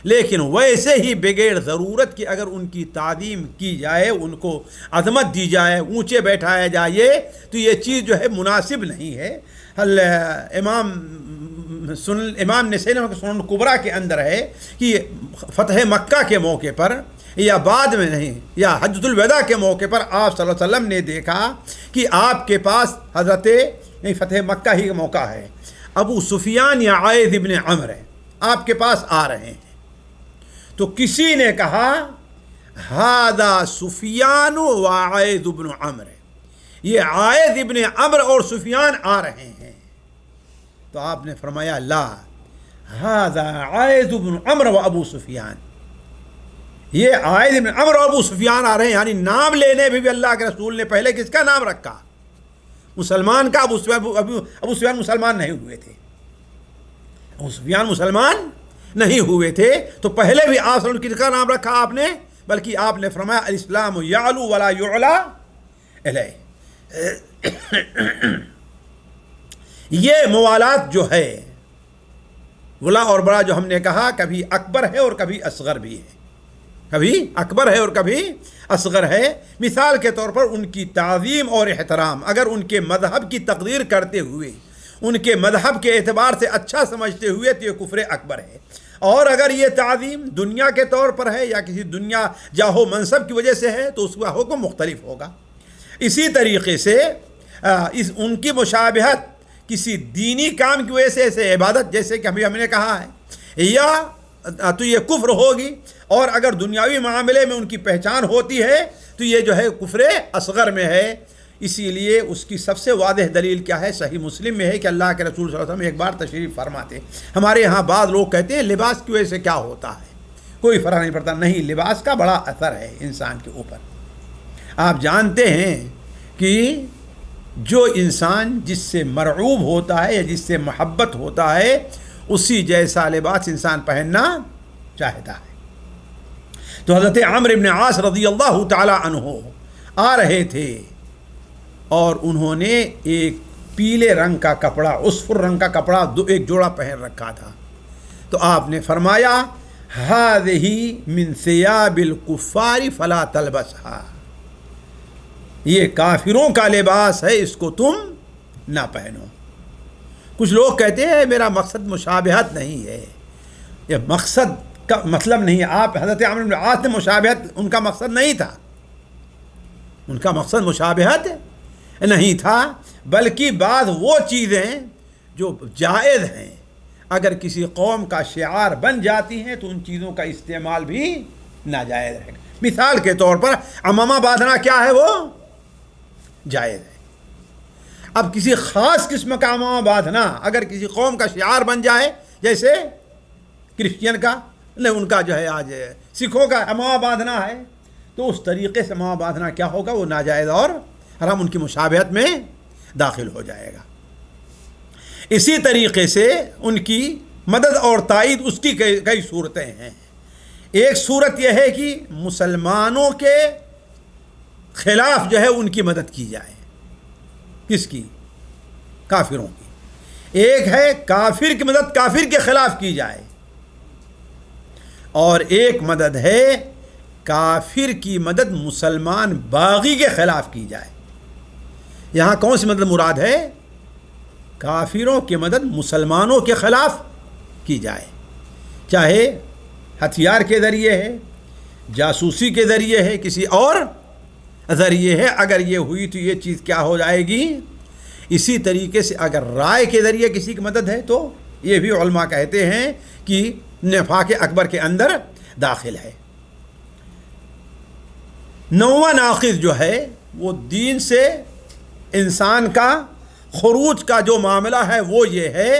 Speaker 1: لیکن ویسے ہی بغیر ضرورت کی اگر ان کی تعظیم کی جائے، ان کو عظمت دی جائے، اونچے بیٹھایا جائے، تو یہ چیز جو ہے مناسب نہیں ہے۔ امام نسائی سنن کبریٰ کے اندر ہے کہ فتح مکہ کے موقع پر یا بعد میں نہیں یا حجۃ الوداع کے موقع پر آپ صلی اللہ علیہ وسلم نے دیکھا کہ آپ کے پاس حضرت فتح مکہ ہی کا موقع ہے، ابو سفیان یا عائذ ابن عمرو آپ کے پاس آ رہے ہیں، تو کسی نے کہا ھذا سفیان و عائذ ابن عمرو، یہ عائذ ابن عمرو اور سفیان آ رہے ہیں، تو آپ نے فرمایا لا ھذا عائذ ابن عمرو و ابو سفیان، یہ عائذ ابن عمرو اور ابو سفیان آ رہے ہیں۔ یعنی نام لینے بھی اللہ کے رسول نے پہلے کس کا نام رکھا؟ مسلمان کا۔ ابو سفیان مسلمان نہیں ہوئے تھے، ابو سفیان مسلمان نہیں ہوئے تھے، تو پہلے بھی آپ نے کس کا نام رکھا آپ نے؟ بلکہ آپ نے فرمایا الاسلام یعلو ولا یعلا الیہ۔ یہ موالات جو ہے ولا اور بڑا جو ہم نے کہا کبھی اکبر ہے اور کبھی اصغر بھی ہے، کبھی اکبر ہے اور کبھی اصغر ہے۔ مثال کے طور پر ان کی تعظیم اور احترام اگر ان کے مذہب کی تقدیر کرتے ہوئے، ان کے مذہب کے اعتبار سے اچھا سمجھتے ہوئے تو یہ کفر اکبر ہے۔ اور اگر یہ تعظیم دنیا کے طور پر ہے یا کسی دنیا جاہو منصب کی وجہ سے ہے تو اس کا حکم مختلف ہوگا۔ اسی طریقے سے ان کی مشابہت کسی دینی کام کی وجہ سے، ایسے عبادت جیسے کہ ابھی ہم نے کہا ہے، یا تو یہ کفر ہوگی، اور اگر دنیاوی معاملے میں ان کی پہچان ہوتی ہے تو یہ جو ہے کفر اصغر میں ہے۔ اسی لیے اس کی سب سے واضح دلیل کیا ہے؟ صحیح مسلم میں ہے کہ اللہ کے رسول صلی اللہ علیہ وسلم ایک بار تشریف فرماتے، ہمارے ہاں بعض لوگ کہتے ہیں لباس کی وجہ سے کیا ہوتا ہے، کوئی فرق نہیں پڑتا۔ نہیں، لباس کا بڑا اثر ہے انسان کے اوپر۔ آپ جانتے ہیں کہ جو انسان جس سے مرعوب ہوتا ہے یا جس سے محبت ہوتا ہے اسی جیسا لباس انسان پہننا چاہتا ہے۔ تو حضرت عمرو بن عاص رضی اللہ تعالی عنہ آ رہے تھے اور انہوں نے ایک پیلے رنگ کا کپڑا، اصفر رنگ کا کپڑا ایک جوڑا پہن رکھا تھا۔ تو آپ نے فرمایا ہذہ من ثیاب الکفار فلا تلبسھا، یہ کافروں کا لباس ہے، اس کو تم نہ پہنو۔ کچھ لوگ کہتے ہیں میرا مقصد مشابہت نہیں ہے، یہ مقصد کا مطلب نہیں ہے۔ آپ حضرت عمرو بن عاص نے مشابہت ان کا مقصد نہیں تھا، ان کا مقصد مشابہت نہیں تھا، بلکہ بعض وہ چیزیں جو جائز ہیں اگر کسی قوم کا شعار بن جاتی ہیں تو ان چیزوں کا استعمال بھی ناجائز رہے گا۔ مثال کے طور پر عمامہ باندھنا کیا ہے؟ وہ جائز ہے۔ اب کسی خاص قسم کا عمامہ باندھنا اگر کسی قوم کا شعار بن جائے، جیسے کرسچین کا نہیں، ان کا جو ہے آج سکھوں کا عمامہ باندھنا ہے، تو اس طریقے سے عمامہ باندھنا کیا ہوگا؟ وہ ناجائز اور حرام، ان کی مشابہت میں داخل ہو جائے گا۔ اسی طریقے سے ان کی مدد اور تائید اس کی کئی صورتیں ہیں۔ ایک صورت یہ ہے کہ مسلمانوں کے خلاف جو ہے ان کی مدد کی جائے۔ کس کی؟ کافروں کی۔ ایک ہے کافر کی مدد کافر کے خلاف کی جائے، اور ایک مدد ہے کافر کی مدد مسلمان باغی کے خلاف کی جائے۔ یہاں کون سی مدد مراد ہے؟ کافروں کی مدد مسلمانوں کے خلاف کی جائے، چاہے ہتھیار کے ذریعے ہے، جاسوسی کے ذریعے ہے، کسی اور ذریعے ہے۔ اگر یہ ہوئی تو یہ چیز کیا ہو جائے گی؟ اسی طریقے سے اگر رائے کے ذریعے کسی کی مدد ہے تو یہ بھی علماء کہتے ہیں کہ نفاق اکبر کے اندر داخل ہے۔ نواں ناقض جو ہے وہ دین سے انسان کا خروج کا جو معاملہ ہے وہ یہ ہے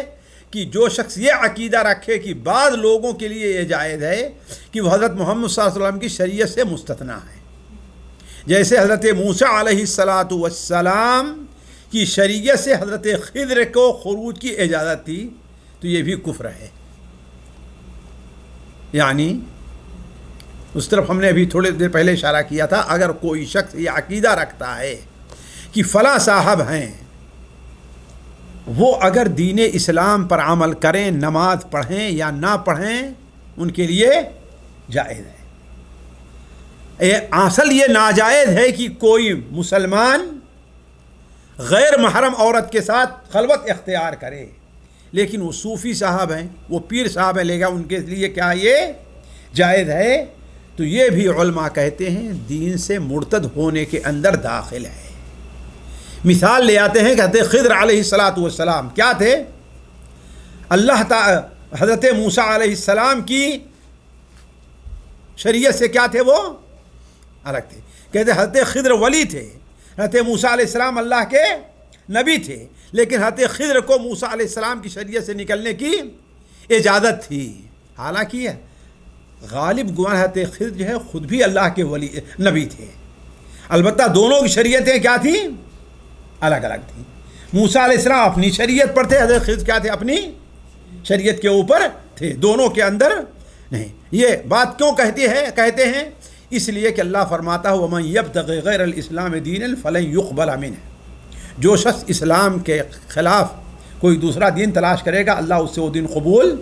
Speaker 1: کہ جو شخص یہ عقیدہ رکھے کہ بعض لوگوں کے لیے یہ جائز ہے کہ وہ حضرت محمد صلی اللہ علیہ وسلم کی شریعت سے مستثنیٰ ہے، جیسے حضرت موسیٰ علیہ السلام کی شریعت سے حضرت خضر کو خروج کی اجازت تھی، تو یہ بھی کفر ہے۔ یعنی اس طرف ہم نے ابھی تھوڑے دیر پہلے اشارہ کیا تھا، اگر کوئی شخص یہ عقیدہ رکھتا ہے کہ فلاں صاحب ہیں، وہ اگر دین اسلام پر عمل کریں، نماز پڑھیں یا نہ پڑھیں، ان کے لیے جائز ہے۔ اصل یہ ناجائز ہے کہ کوئی مسلمان غیر محرم عورت کے ساتھ خلوت اختیار کرے، لیکن وہ صوفی صاحب ہیں، وہ پیر صاحب ہیں، لے گا ان کے لیے کیا یہ جائز ہے؟ تو یہ بھی علماء کہتے ہیں دین سے مرتد ہونے کے اندر داخل ہے۔ مثال لے آتے ہیں کہ حضرت خضر علیہ السلام کیا تھے؟ اللہ تعالی حضرت موسیٰ علیہ السلام کی شریعت سے کیا تھے؟ وہ الگ تھے۔ کہتے حضرت خضر ولی تھے، حضرت موسیٰ علیہ السلام اللہ کے نبی تھے، لیکن حضرت خضر کو موسیٰ علیہ السلام کی شریعت سے نکلنے کی اجازت تھی، حالانکہ غالب گمان حضرت خضر جو ہے خود بھی اللہ کے ولی نبی تھے، البتہ دونوں کی شریعتیں کیا تھیں؟ الگ الگ تھیں۔ موسیٰ علیہ السلام اپنی شریعت پر تھے، حضرت خضر کیا تھے؟ اپنی شریعت کے اوپر تھے، دونوں کے اندر نہیں۔ یہ بات کیوں کہتے ہیں؟ اس لیے کہ اللہ فرماتا ہے وَمَن يَبْتَغِ غَيْرَ الْإِسْلَامِ دِينًا فَلَن يُقْبَلَ مِنْهُ، جو شخص اسلام کے خلاف کوئی دوسرا دین تلاش کرے گا اللہ اس سے وہ دین قبول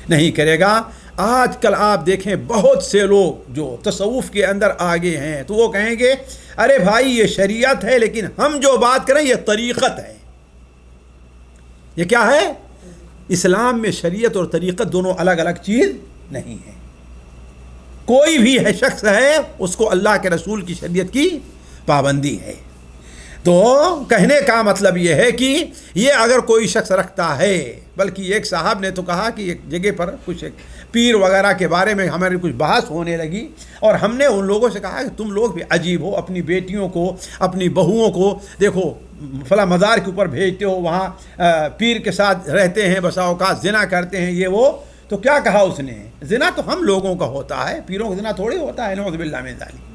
Speaker 1: نہیں کرے گا۔ آج کل آپ دیکھیں بہت سے لوگ جو تصوف کے اندر آگے ہیں تو وہ کہیں گے ارے بھائی یہ شریعت ہے لیکن ہم جو بات کریں یہ طریقت ہے۔ یہ کیا ہے؟ اسلام میں شریعت اور طریقت دونوں الگ الگ چیز نہیں ہے. کوئی بھی ہے شخص ہے اس کو اللہ کے رسول کی شریعت کی پابندی ہے. تو کہنے کا مطلب یہ ہے کہ یہ اگر کوئی شخص رکھتا ہے، بلکہ ایک صاحب نے تو کہا کہ ایک جگہ پر کچھ پیر وغیرہ کے بارے میں ہماری کچھ بحث ہونے لگی، اور ہم نے ان لوگوں سے کہا کہ تم لوگ بھی عجیب ہو، اپنی بیٹیوں کو اپنی بہوؤں کو دیکھو فلاں مزار کے اوپر بھیجتے ہو، وہاں پیر کے ساتھ رہتے ہیں، بسا اوقات زنا کرتے ہیں، یہ وہ. تو کیا کہا اس نے؟ زنا تو ہم لوگوں کا ہوتا ہے، پیروں کا زنا تھوڑی ہوتا ہے. نعوذ باللہ من ذالک.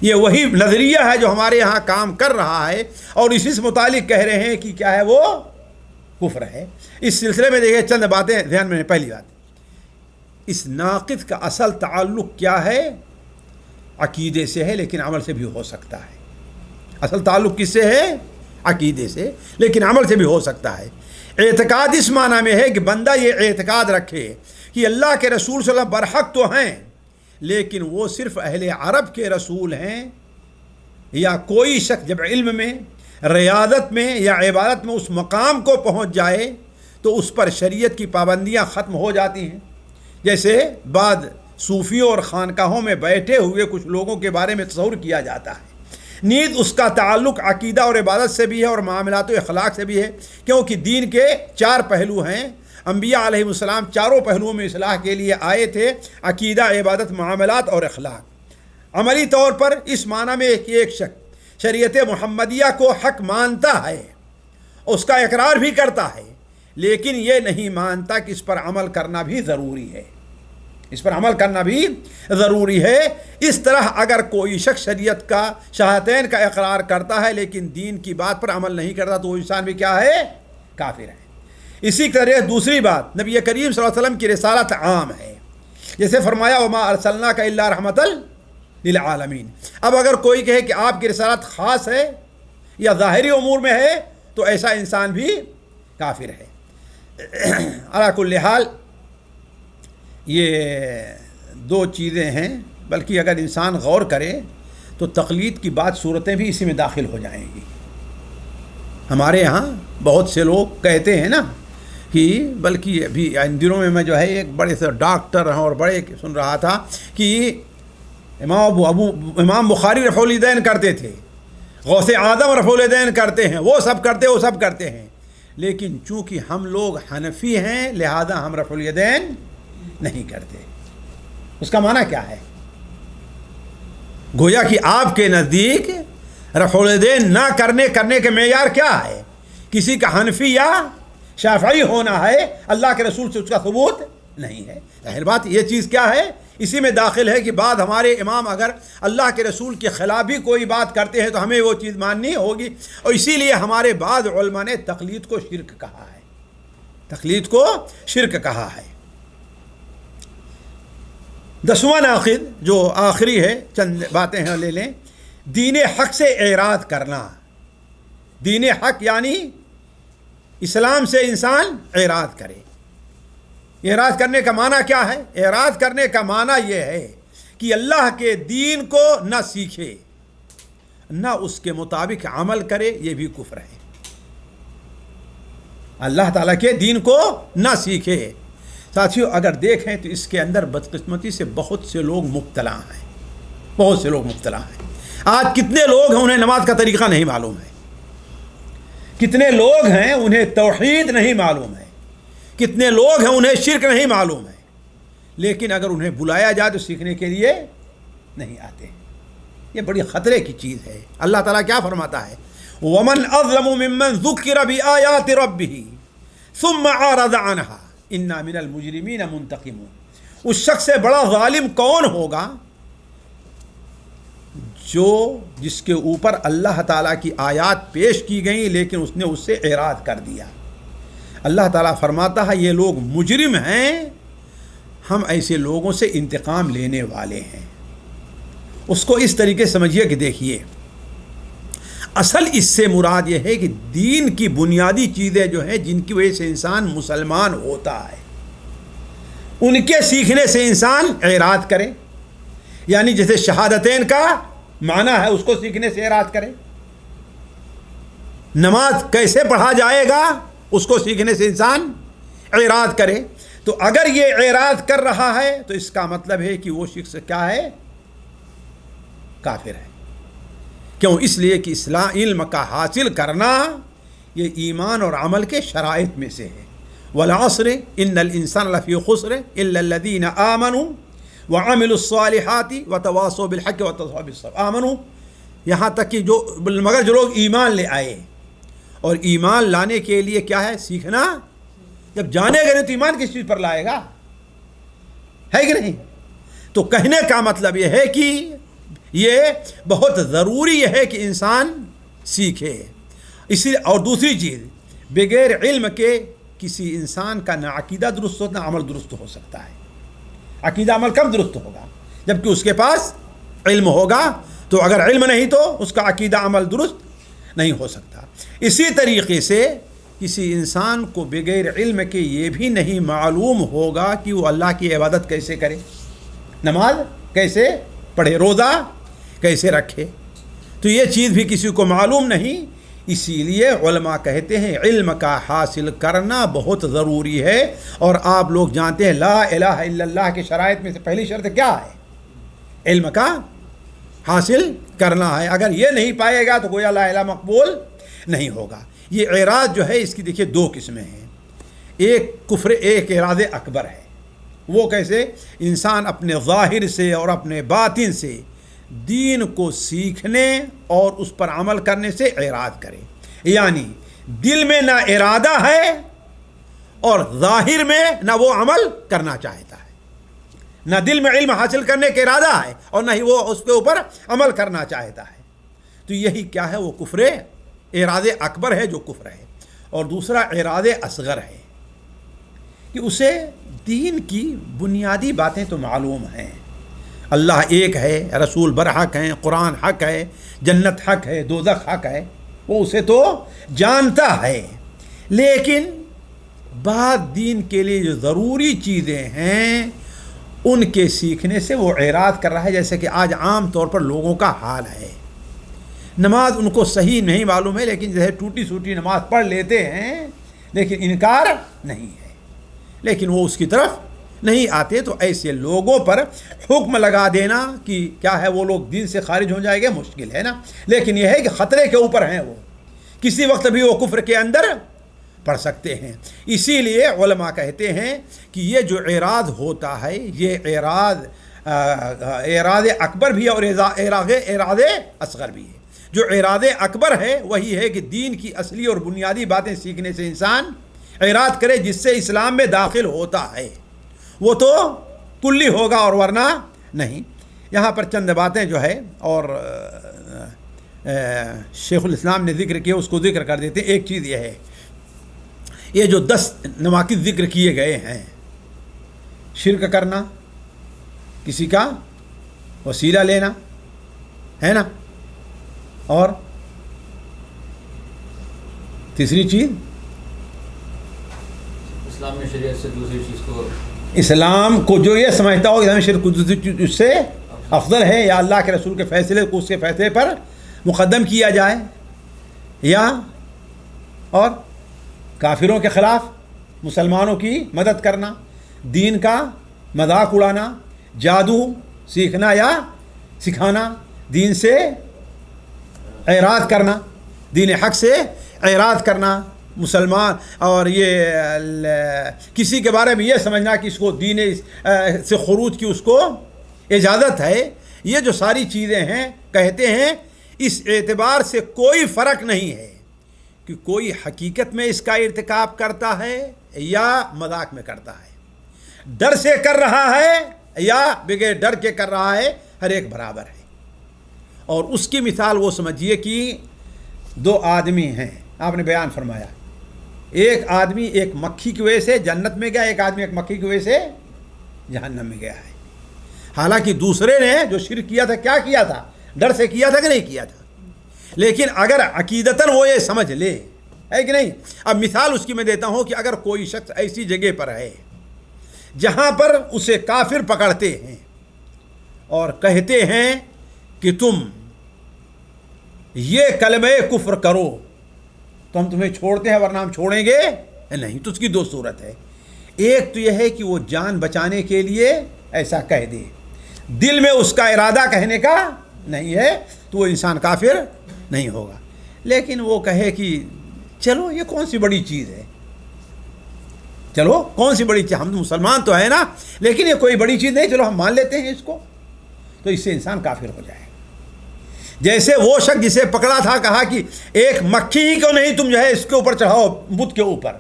Speaker 1: یہ وہی نظریہ ہے جو ہمارے یہاں کام کر رہا ہے، اور اسی سے متعلق کہہ رہے ہیں کہ کیا ہے وہ کفر ہے. اس سلسلے میں دیکھیں چند باتیں دھیان میں. پہلی بات، اس ناقض کا اصل تعلق کیا ہے؟ عقیدے سے ہے، لیکن عمل سے بھی ہو سکتا ہے. اصل تعلق کس سے ہے؟ عقیدے سے، لیکن عمل سے بھی ہو سکتا ہے. اعتقاد اس معنی میں ہے کہ بندہ یہ اعتقاد رکھے کہ اللہ کے رسول صلی اللہ علیہ وسلم برحق تو ہیں، لیکن وہ صرف اہل عرب کے رسول ہیں. یا کوئی شخص جب علم میں، ریاضت میں یا عبادت میں اس مقام کو پہنچ جائے تو اس پر شریعت کی پابندیاں ختم ہو جاتی ہیں. جیسے بعض صوفیوں اور خانقاہوں میں بیٹھے ہوئے کچھ لوگوں کے بارے میں تصور کیا جاتا ہے، نیز اس کا تعلق عقیدہ اور عبادت سے بھی ہے اور معاملات و اخلاق سے بھی ہے، کیونکہ دین کے 4 پہلو ہیں. انبیاء علیہ السلام چاروں پہلوؤں میں اصلاح کے لیے آئے تھے: عقیدہ، عبادت، معاملات اور اخلاق. عملی طور پر اس معنی میں کہ ایک شخص شریعت محمدیہ کو حق مانتا ہے، اس کا اقرار بھی کرتا ہے، لیکن یہ نہیں مانتا کہ اس پر عمل کرنا بھی ضروری ہے. اس پر عمل کرنا بھی ضروری ہے. اس طرح اگر کوئی شخص شریعت کا شہادتین کا اقرار کرتا ہے لیکن دین کی بات پر عمل نہیں کرتا تو وہ انسان بھی کیا ہے؟ کافر ہے. اسی طرح دوسری بات، نبی کریم صلی اللہ علیہ وسلم کی رسالت عام ہے، جیسے فرمایا وما ارسلناک الا رحمۃ للعالمین. اب اگر کوئی کہے کہ آپ کی رسالت خاص ہے یا ظاہری امور میں ہے تو ایسا انسان بھی کافر ہے. علی کل حال یہ 2 چیزیں ہیں، بلکہ اگر انسان غور کرے تو تقلید کی بات صورتیں بھی اسی میں داخل ہو جائیں گی. ہمارے یہاں بہت سے لوگ کہتے ہیں نا کہ بلکہ ابھی ان دنوں میں جو ہے ایک بڑے سے ڈاکٹر ہیں اور بڑے سن رہا تھا کہ امام بخاری رفع الیدین کرتے تھے، غوث اعظم رفع الیدین کرتے ہیں، وہ سب کرتے ہیں، لیکن چونکہ ہم لوگ حنفی ہیں لہذا ہم رفع الیدین نہیں کرتے. اس کا معنی کیا ہے؟ گویا کہ آپ کے نزدیک رفع الیدین نہ کرنے کے معیار کیا ہے؟ کسی کا حنفی یا شافعی ہونا ہے، اللہ کے رسول سے اس کا ثبوت نہیں ہے. ظاہر بات یہ چیز کیا ہے؟ اسی میں داخل ہے کہ بعد ہمارے امام اگر اللہ کے رسول کے خلاف بھی کوئی بات کرتے ہیں تو ہمیں وہ چیز ماننی ہوگی. اور اسی لیے ہمارے بعض علماء نے تقلید کو شرک کہا ہے. تقلید کو شرک کہا ہے. 10واں ناقض جو آخری ہے، چند باتیں ہیں لے لیں. دین حق سے اعراض کرنا. دین حق یعنی اسلام سے انسان اعراض کرے. اعراض کرنے کا معنی کیا ہے؟ اعراض کرنے کا معنی یہ ہے کہ اللہ کے دین کو نہ سیکھے، نہ اس کے مطابق عمل کرے. یہ بھی کفر ہے. اللہ تعالیٰ کے دین کو نہ سیکھے. ساتھیو اگر دیکھیں تو اس کے اندر بدقسمتی سے بہت سے لوگ مبتلا ہیں. آج کتنے لوگ ہیں انہیں نماز کا طریقہ نہیں معلوم ہے، کتنے لوگ ہیں انہیں توحید نہیں معلوم ہے، کتنے لوگ ہیں انہیں شرک نہیں معلوم ہے، لیکن اگر انہیں بلایا جائے تو سیکھنے کے لیے نہیں آتے. یہ بڑی خطرے کی چیز ہے. اللہ تعالیٰ کیا فرماتا ہے؟ وَمَنْ أَظْلَمُ مِمَّنْ ذُكِّرَ بِآيَاتِ رَبِّهِ ثُمَّ أَعْرَضَ عَنْهَا إِنَّا مِنَ الْمُجْرِمِينَ مُنْتَقِمُونَ. اس شخص سے بڑا ظالم کون ہوگا جس کے اوپر اللہ تعالیٰ کی آیات پیش کی گئیں لیکن اس نے اس سے اعراض کر دیا. اللہ تعالیٰ فرماتا ہے یہ لوگ مجرم ہیں، ہم ایسے لوگوں سے انتقام لینے والے ہیں. اس کو اس طریقے سمجھیے کہ دیکھیے اصل اس سے مراد یہ ہے کہ دین کی بنیادی چیزیں جو ہیں جن کی وجہ سے انسان مسلمان ہوتا ہے ان کے سیکھنے سے انسان اعراض کرے. یعنی جیسے شہادتین کا معنی ہے اس کو سیکھنے سے اعراض کرے. نماز کیسے پڑھا جائے گا اس کو سیکھنے سے انسان اعراض کرے، تو اگر یہ اعراض کر رہا ہے تو اس کا مطلب ہے کہ وہ شخص کیا ہے؟ کافر ہے۔ کیوں؟ اس لیے کہ علم کا حاصل کرنا یہ ایمان اور عمل کے شرائط میں سے ہے۔ والعصر ان الانسان لفی خسر الا الذین آمنوا وعملوا الصالحات وتواصوا بالحق وتواصوا بالصبر۔ آمنوا یہاں تک کہ مگر جو لوگ ایمان لے آئے، اور ایمان لانے کے لیے کیا ہے؟ سیکھنا۔ جب جانے گا نہیں تو ایمان کس چیز پر لائے گا؟ ہے کہ نہیں؟ تو کہنے کا مطلب یہ ہے کہ یہ بہت ضروری ہے کہ انسان سیکھے۔ اسی اور دوسری چیز، بغیر علم کے کسی انسان کا نہ عقیدہ درست ہو نہ عمل درست ہو سکتا ہے۔ عقیدہ عمل کب درست ہوگا؟ جبکہ اس کے پاس علم ہوگا، تو اگر علم نہیں تو اس کا عقیدہ عمل درست نہیں ہو سکتا۔ اسی طریقے سے کسی انسان کو بغیر علم کے یہ بھی نہیں معلوم ہوگا کہ وہ اللہ کی عبادت کیسے کرے، نماز کیسے پڑھے، روزہ کیسے رکھے، تو یہ چیز بھی کسی کو معلوم نہیں۔ اسی لیے علماء کہتے ہیں علم کا حاصل کرنا بہت ضروری ہے۔ اور آپ لوگ جانتے ہیں لا الہ الا اللہ کے شرائط میں سے پہلی شرط کیا ہے؟ علم کا حاصل کرنا ہے۔ اگر یہ نہیں پائے گا تو گویا لا الہ مقبول نہیں ہوگا۔ یہ اعراض جو ہے اس کی دیکھیے دو قسمیں ہیں، ایک کفر، ایک اعراض اکبر ہے۔ وہ کیسے؟ انسان اپنے ظاہر سے اور اپنے باطن سے دین کو سیکھنے اور اس پر عمل کرنے سے اعراض کرے، یعنی دل میں نہ ارادہ ہے اور ظاہر میں نہ وہ عمل کرنا چاہتا ہے، نہ دل میں علم حاصل کرنے کا ارادہ ہے اور نہ ہی وہ اس کے اوپر عمل کرنا چاہتا ہے، تو یہی کیا ہے؟ وہ کفر اعراض اکبر ہے جو کفر ہے۔ اور دوسرا اعراض اصغر ہے کہ اسے دین کی بنیادی باتیں تو معلوم ہیں، اللہ ایک ہے، رسول برحق ہیں، قرآن حق ہے، جنت حق ہے، دوزخ حق ہے، وہ اسے تو جانتا ہے، لیکن بعض دین کے لیے جو ضروری چیزیں ہیں ان کے سیکھنے سے وہ اعراض کر رہا ہے۔ جیسے کہ آج عام طور پر لوگوں کا حال ہے، نماز ان کو صحیح نہیں معلوم ہے، لیکن جیسے ٹوٹی سوٹی نماز پڑھ لیتے ہیں، لیکن انکار نہیں ہے، لیکن وہ اس کی طرف نہیں آتے۔ تو ایسے لوگوں پر حکم لگا دینا کہ کیا ہے وہ لوگ دین سے خارج ہو جائیں گے، مشکل ہے نا، لیکن یہ ہے کہ خطرے کے اوپر ہیں، وہ کسی وقت بھی وہ کفر کے اندر پڑھ سکتے ہیں۔ اسی لیے علماء کہتے ہیں کہ یہ جو اعراض ہوتا ہے یہ اعراض اکبر بھی ہے اور اعراض اصغر بھی ہے۔ جو اعراض اکبر ہے وہی ہے کہ دین کی اصلی اور بنیادی باتیں سیکھنے سے انسان اعراض کرے، جس سے اسلام میں داخل ہوتا ہے، وہ تو کلی ہوگا اور ورنہ نہیں۔ یہاں پر چند باتیں جو ہے اور شیخ الاسلام نے ذکر کیا، اس کو ذکر کر دیتے ہیں۔ ایک چیز یہ ہے، یہ جو 10 نواقض ذکر کیے گئے ہیں، شرک کرنا، کسی کا وسیلہ لینا ہے نا، اور تیسری چیز
Speaker 2: اسلام میں شریعت سے دوسری چیز کو،
Speaker 1: اسلام کو جو یہ سمجھتا ہو کہ شرک دوسری چیز اس سے افضل ہے، یا اللہ کے رسول کے فیصلے کو اس کے فیصلے پر مقدم کیا جائے، یا اور کافروں کے خلاف مسلمانوں کی مدد کرنا، دین کا مذاق اڑانا، جادو سیکھنا یا سکھانا، دین سے اعراض کرنا، دین حق سے اعراض کرنا، مسلمان اور یہ کسی کے بارے میں یہ سمجھنا کہ اس کو دین سے خروج کی اس کو اجازت ہے، یہ جو ساری چیزیں ہیں کہتے ہیں اس اعتبار سے کوئی فرق نہیں ہے کہ کوئی حقیقت میں اس کا ارتکاب کرتا ہے یا مذاق میں کرتا ہے، ڈر سے کر رہا ہے یا بغیر ڈر کے کر رہا ہے، ہر ایک برابر ہے۔ اور اس کی مثال وہ سمجھیے کہ 2 آدمی ہیں، آپ نے بیان فرمایا، ایک آدمی ایک مکھی کی وجہ سے جنت میں گیا، ایک آدمی ایک مکھی کی وجہ سے جہنم میں گیا ہے۔ حالانکہ دوسرے نے جو شرک کیا تھا کیا کیا تھا؟ ڈر سے کیا تھا کہ نہیں کیا تھا؟ لیکن اگر عقیدتاً وہ یہ سمجھ لے، ہے کہ نہیں؟ اب مثال اس کی میں دیتا ہوں کہ اگر کوئی شخص ایسی جگہ پر ہے جہاں پر اسے کافر پکڑتے ہیں اور کہتے ہیں کہ تم یہ کلمہ کفر کرو تو ہم تمہیں چھوڑتے ہیں ورنہ ہم چھوڑیں گے نہیں، تو اس کی 2 صورت ہے، ایک تو یہ ہے کہ وہ جان بچانے کے لیے ایسا کہہ دے، دل میں اس کا ارادہ کہنے کا نہیں ہے تو وہ انسان کافر نہیں ہوگا، لیکن وہ کہے کہ چلو یہ کون سی بڑی چیز ہے، چلو کون سی بڑی چیز، ہم مسلمان تو ہیں نا، لیکن یہ کوئی بڑی چیز نہیں، چلو ہم مان لیتے ہیں اس کو، تو اس سے انسان کافر ہو جائے۔ جیسے وہ شخص جسے پکڑا تھا، کہا کہ ایک مکھی ہی کو نہیں تم جو ہے اس کے اوپر چڑھاؤ، بت کے اوپر،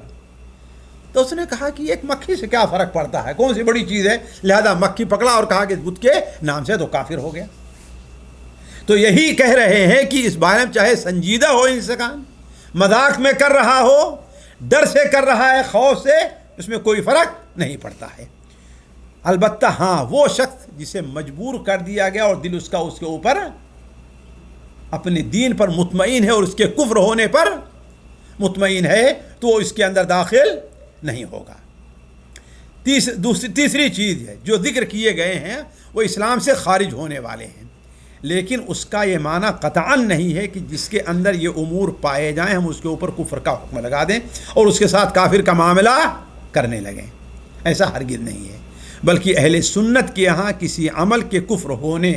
Speaker 1: تو اس نے کہا کہ ایک مکھی سے کیا فرق پڑتا ہے، کون سی بڑی چیز ہے، لہذا مکھی پکڑا اور کہا کہ بت کے نام سے تو کافر ہو گیا۔ تو یہی کہہ رہے ہیں کہ اس بارے میں چاہے سنجیدہ ہو انسان، مذاق میں کر رہا ہو، ڈر سے کر رہا ہے، خوف سے، اس میں کوئی فرق نہیں پڑتا ہے۔ البتہ ہاں وہ شخص جسے مجبور کر دیا گیا اور دل اس کا اس کے اوپر اپنے دین پر مطمئن ہے اور اس کے کفر ہونے پر مطمئن ہے، تو وہ اس کے اندر داخل نہیں ہوگا۔ تیسری چیز ہے جو ذکر کیے گئے ہیں وہ اسلام سے خارج ہونے والے ہیں، لیکن اس کا یہ معنی قطعاً نہیں ہے کہ جس کے اندر یہ امور پائے جائیں ہم اس کے اوپر کفر کا حکم لگا دیں اور اس کے ساتھ کافر کا معاملہ کرنے لگیں، ایسا ہرگز نہیں ہے، بلکہ اہل سنت کے یہاں کسی عمل کے کفر ہونے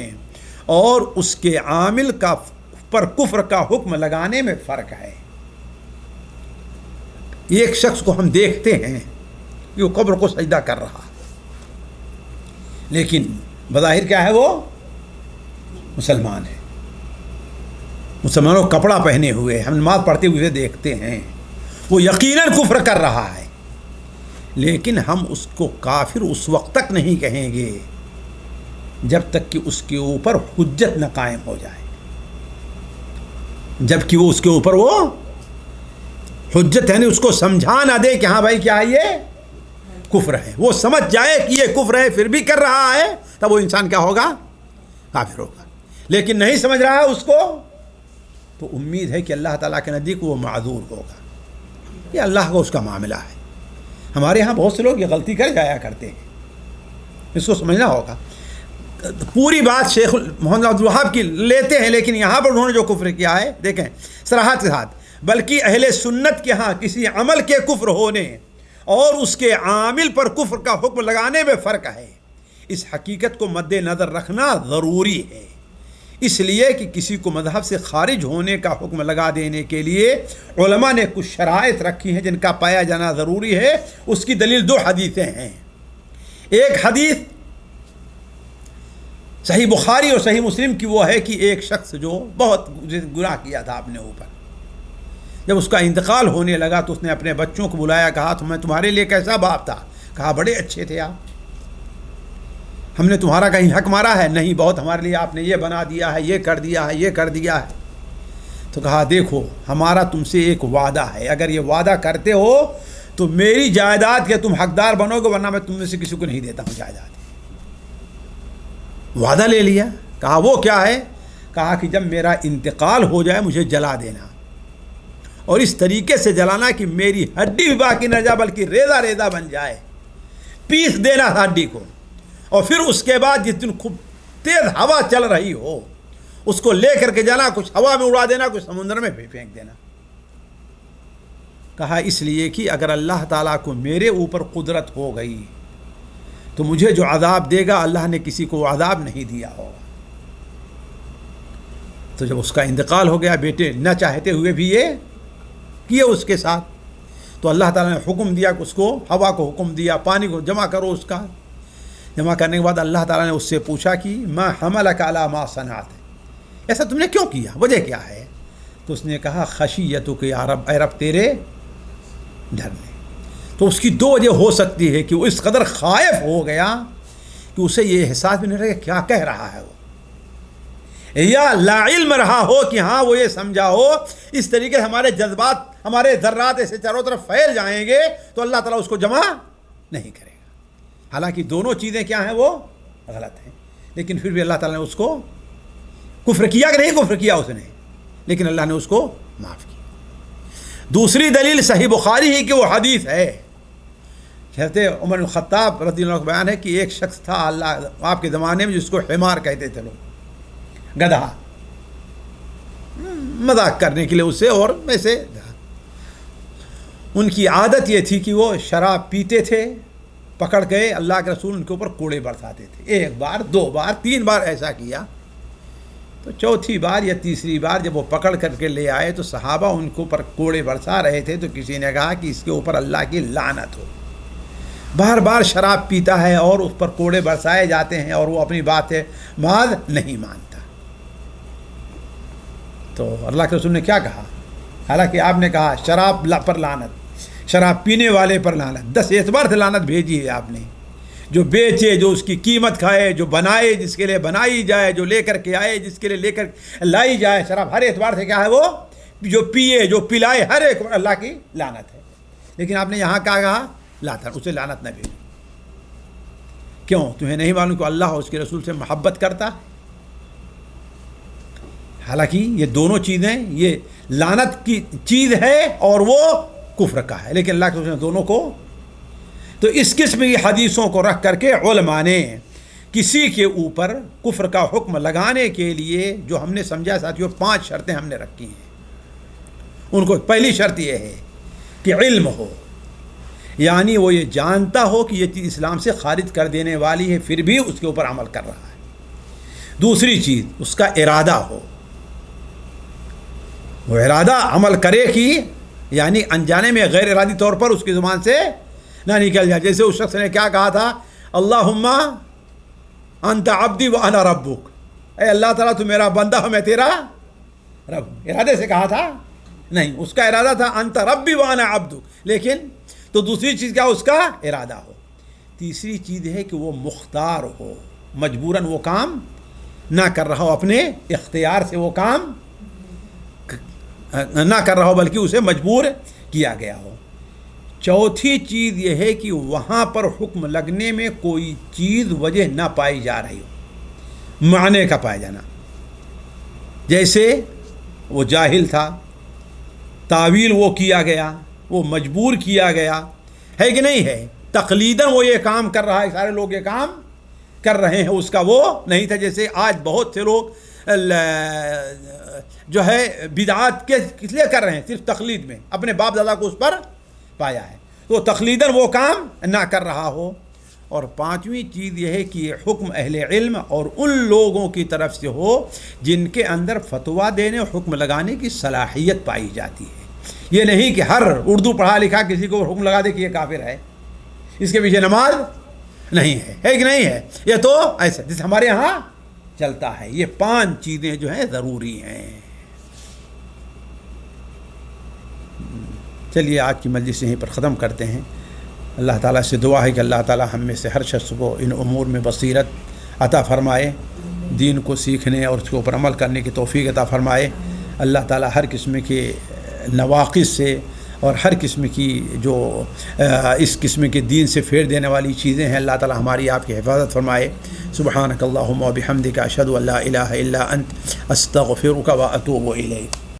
Speaker 1: اور اس کے عامل کا پر کفر کا حکم لگانے میں فرق ہے۔ ایک شخص کو ہم دیکھتے ہیں کہ وہ قبر کو سجدہ کر رہا، لیکن بظاہر کیا ہے، وہ مسلمان ہے، مسلمانوں کپڑا پہنے ہوئے، ہم نماز پڑھتے ہوئے دیکھتے ہیں، وہ یقیناً کفر کر رہا ہے، لیکن ہم اس کو کافر اس وقت تک نہیں کہیں گے جب تک کہ اس کے اوپر حجت نہ قائم ہو جائے، جب کہ وہ اس کے اوپر وہ حجت یعنی اس کو سمجھا نہ دے کہ ہاں بھائی کیا یہ کفر ہے، وہ سمجھ جائے کہ یہ کفر ہے پھر بھی کر رہا ہے، تب وہ انسان کیا ہوگا، کافر ہوگا، لیکن نہیں سمجھ رہا ہے اس کو تو امید ہے کہ اللہ تعالیٰ کے نزدیک وہ معذور ہوگا، یہ اللہ کا اس کا معاملہ ہے۔ ہمارے ہاں بہت سے لوگ یہ غلطی کر جایا کرتے ہیں، اس کو سمجھنا ہوگا۔ پوری بات شیخ محمد عبد الوہاب کی لیتے ہیں، لیکن یہاں پر انہوں نے جو کفر کیا ہے دیکھیں صراحت کے ساتھ، بلکہ اہل سنت کے ہاں کسی عمل کے کفر ہونے اور اس کے عامل پر کفر کا حکم لگانے میں فرق ہے، اس حقیقت کو مد نظر رکھنا ضروری ہے، اس لیے کہ کسی کو مذہب سے خارج ہونے کا حکم لگا دینے کے لیے علماء نے کچھ شرائط رکھی ہیں جن کا پایا جانا ضروری ہے۔ اس کی دلیل 2 حدیثیں ہیں، ایک حدیث صحیح بخاری اور صحیح مسلم کی وہ ہے کہ ایک شخص جو بہت گناہ کیا تھا اپنے اوپر، جب اس کا انتقال ہونے لگا تو اس نے اپنے بچوں کو بلایا، کہا تو میں تمہارے لیے کیسا باپ تھا، کہا بڑے اچھے تھے آپ، ہم نے تمہارا کہیں حق مارا ہے، نہیں، بہت ہمارے لیے آپ نے یہ بنا دیا ہے، یہ کر دیا ہے، یہ کر دیا ہے، تو کہا دیکھو ہمارا تم سے ایک وعدہ ہے، اگر یہ وعدہ کرتے ہو تو میری جائیداد کے تم حقدار بنو گے، ورنہ میں تم میں سے کسی کو نہیں دیتا ہوں جائیداد۔ وعدہ لے لیا، کہا وہ کیا ہے، کہا کہ جب میرا انتقال ہو جائے مجھے جلا دینا، اور اس طریقے سے جلانا کہ میری ہڈی بھی باقی نہ جائے بلکہ ریزہ ریزہ بن جائے، پیس دینا ہڈی کو، اور پھر اس کے بعد جس دن خوب تیز ہوا چل رہی ہو اس کو لے کر کے جانا، کچھ ہوا میں اڑا دینا، کچھ سمندر میں بھی پھینک دینا۔ کہا اس لیے کہ اگر اللہ تعالیٰ کو میرے اوپر قدرت ہو گئی تو مجھے جو عذاب دے گا اللہ نے کسی کو عذاب نہیں دیا ہوگا۔ تو جب اس کا انتقال ہو گیا، بیٹے نہ چاہتے ہوئے بھی یہ کیے اس کے ساتھ، تو اللہ تعالیٰ نے حکم دیا کہ اس کو ہوا کو حکم دیا پانی کو جمع کرو، اس کا جمع کرنے کے بعد اللہ تعالیٰ نے اس سے پوچھا کہ ما حملک علی ما صنعت، ایسا تم نے کیوں کیا، وجہ کیا ہے؟ تو اس نے کہا خشیتک یا رب، اے رب تیرے ڈر میں۔ تو اس کی 2 وجہ ہو سکتی ہے کہ وہ اس قدر خائف ہو گیا کہ اسے یہ احساس بھی نہیں رہا کہ کیا کہہ رہا ہے وہ، یا لا علم رہا ہو کہ ہاں وہ یہ سمجھا ہو اس طریقے سے ہمارے جذبات ہمارے ذرات ایسے چاروں طرف پھیل جائیں گے تو اللہ تعالیٰ اس کو جمع نہیں کرے گا۔ حالانکہ دونوں چیزیں کیا ہیں، وہ غلط ہیں، لیکن پھر بھی اللہ تعالیٰ نے اس کو کفر کیا کہ نہیں کفر کیا اس نے، لیکن اللہ نے اس کو معاف کیا۔ دوسری دلیل صحیح بخاری ہی کہ وہ حدیث ہے، حضرت عمر بن خطاب رضی اللہ عنہ کا بیان ہے کہ ایک شخص تھا اللہ آپ کے زمانے میں جس کو حمار کہتے تھے لوگ، گدھا، مذاق کرنے کے لیے اسے، اور ویسے ان کی عادت یہ تھی کہ وہ شراب پیتے تھے پکڑ کے اللہ کے رسول ان کے اوپر کوڑے برساتے تھے. 1 بار 2 بار 3 بار ایسا کیا. تو چوتھی بار یا تیسری بار جب وہ پکڑ کر کے لے آئے تو صحابہ ان کے اوپر کوڑے برسا رہے تھے. تو کسی نے کہا کہ اس کے اوپر اللہ کی لعنت ہو, بار بار شراب پیتا ہے اور اس پر کوڑے برسائے جاتے ہیں اور وہ اپنی بات معاذ نہیں مانتا. تو اللہ کے رسول نے کیا کہا؟ حالانکہ آپ نے کہا شراب پر لعنت, شراب پینے والے پر لعنت, 10 اعتبار سے لعنت بھیجی ہے آپ نے. جو بیچے, جو اس کی قیمت کھائے, جو بنائے جس کے لیے بنائی جائے, جو لے کر کے آئے جس کے لیے لے کر لائی جائے, شراب ہر اعتبار سے کیا ہے, وہ جو پیے جو پلائے ہر ایک اللہ کی لعنت ہے. لیکن آپ نے یہاں کیا کہا؟ لا تھا, اسے لعنت نہ بھیجو. کیوں؟ تمہیں نہیں معلوم کہ اللہ اور اس کے رسول سے محبت کرتا؟ حالانکہ یہ دونوں چیزیں, یہ لعنت کی چیز ہے اور وہ کفر کا ہے, لیکن اللہ کے رسول نے دونوں کو. تو اس قسم کی حدیثوں کو رکھ کر کے علماء نے کسی کے اوپر کفر کا حکم لگانے کے لیے جو ہم نے سمجھا ساتھیوں 5 شرطیں ہم نے رکھی ہیں. ان کو پہلی شرط یہ ہے کہ علم ہو, یعنی وہ یہ جانتا ہو کہ یہ چیز اسلام سے خارج کر دینے والی ہے پھر بھی اس کے اوپر عمل کر رہا ہے. دوسری چیز اس کا ارادہ ہو, وہ ارادہ عمل کرے کہ یعنی انجانے میں غیر ارادی طور پر اس کی زبان سے نہ نکل جائے. جیسے اس شخص نے کیا کہا تھا, اللہم انت عبدی وانا ربک, اے اللہ تعالیٰ تو میرا بندہ ہو میں تیرا رب. ارادے سے کہا تھا نہیں, اس کا ارادہ تھا انت ربی وانا عبدک. لیکن تو دوسری چیز کیا, اس کا ارادہ ہو. تیسری چیز ہے کہ وہ مختار ہو, مجبوراً وہ کام نہ کر رہا ہو, اپنے اختیار سے وہ کام نہ کر رہا ہو بلکہ اسے مجبور کیا گیا ہو. چوتھی چیز یہ ہے کہ وہاں پر حکم لگنے میں کوئی چیز وجہ نہ پائی جا رہی ہو, معنی کا پایا جانا. جیسے وہ جاہل تھا, تعویل وہ کیا گیا, وہ مجبور کیا گیا ہے کہ نہیں ہے. تقلیداً وہ یہ کام کر رہا ہے, سارے لوگ یہ کام کر رہے ہیں, اس کا وہ نہیں تھا. جیسے آج بہت سے لوگ جو ہے بدعات کس لیے کر رہے ہیں, صرف تقلید میں, اپنے باپ دادا کو اس پر پایا ہے, تو تقلیداً وہ کام نہ کر رہا ہو. اور پانچویں چیز یہ ہے کہ یہ حکم اہل علم اور ان لوگوں کی طرف سے ہو جن کے اندر فتویٰ دینے اور حکم لگانے کی صلاحیت پائی جاتی ہے. یہ نہیں کہ ہر اردو پڑھا لکھا کسی کو حکم لگا دے کہ یہ کافر ہے, اس کے پیچھے نماز نہیں ہے کہ نہیں ہے. یہ تو ایسا جیسے ہمارے ہاں چلتا ہے. یہ 5 چیزیں جو ہیں ضروری ہیں. چلیے آج کی مجلس یہیں پر ختم کرتے ہیں. اللہ تعالیٰ سے دعا ہے کہ اللہ تعالیٰ ہم میں سے ہر شخص کو ان امور میں بصیرت عطا فرمائے, دین کو سیکھنے اور اس کے اوپر عمل کرنے کی توفیق عطا فرمائے. اللہ تعالیٰ ہر قسم کے نواقص سے اور ہر قسم کی جو اس قسم کے دین سے پھیر دینے والی چیزیں ہیں, اللہ تعالیٰ ہماری آپ کی حفاظت فرمائے. سبحانک اللہم و بحمدک اشہد ان لا الہ الا انت استغفرک و اتوب الیک.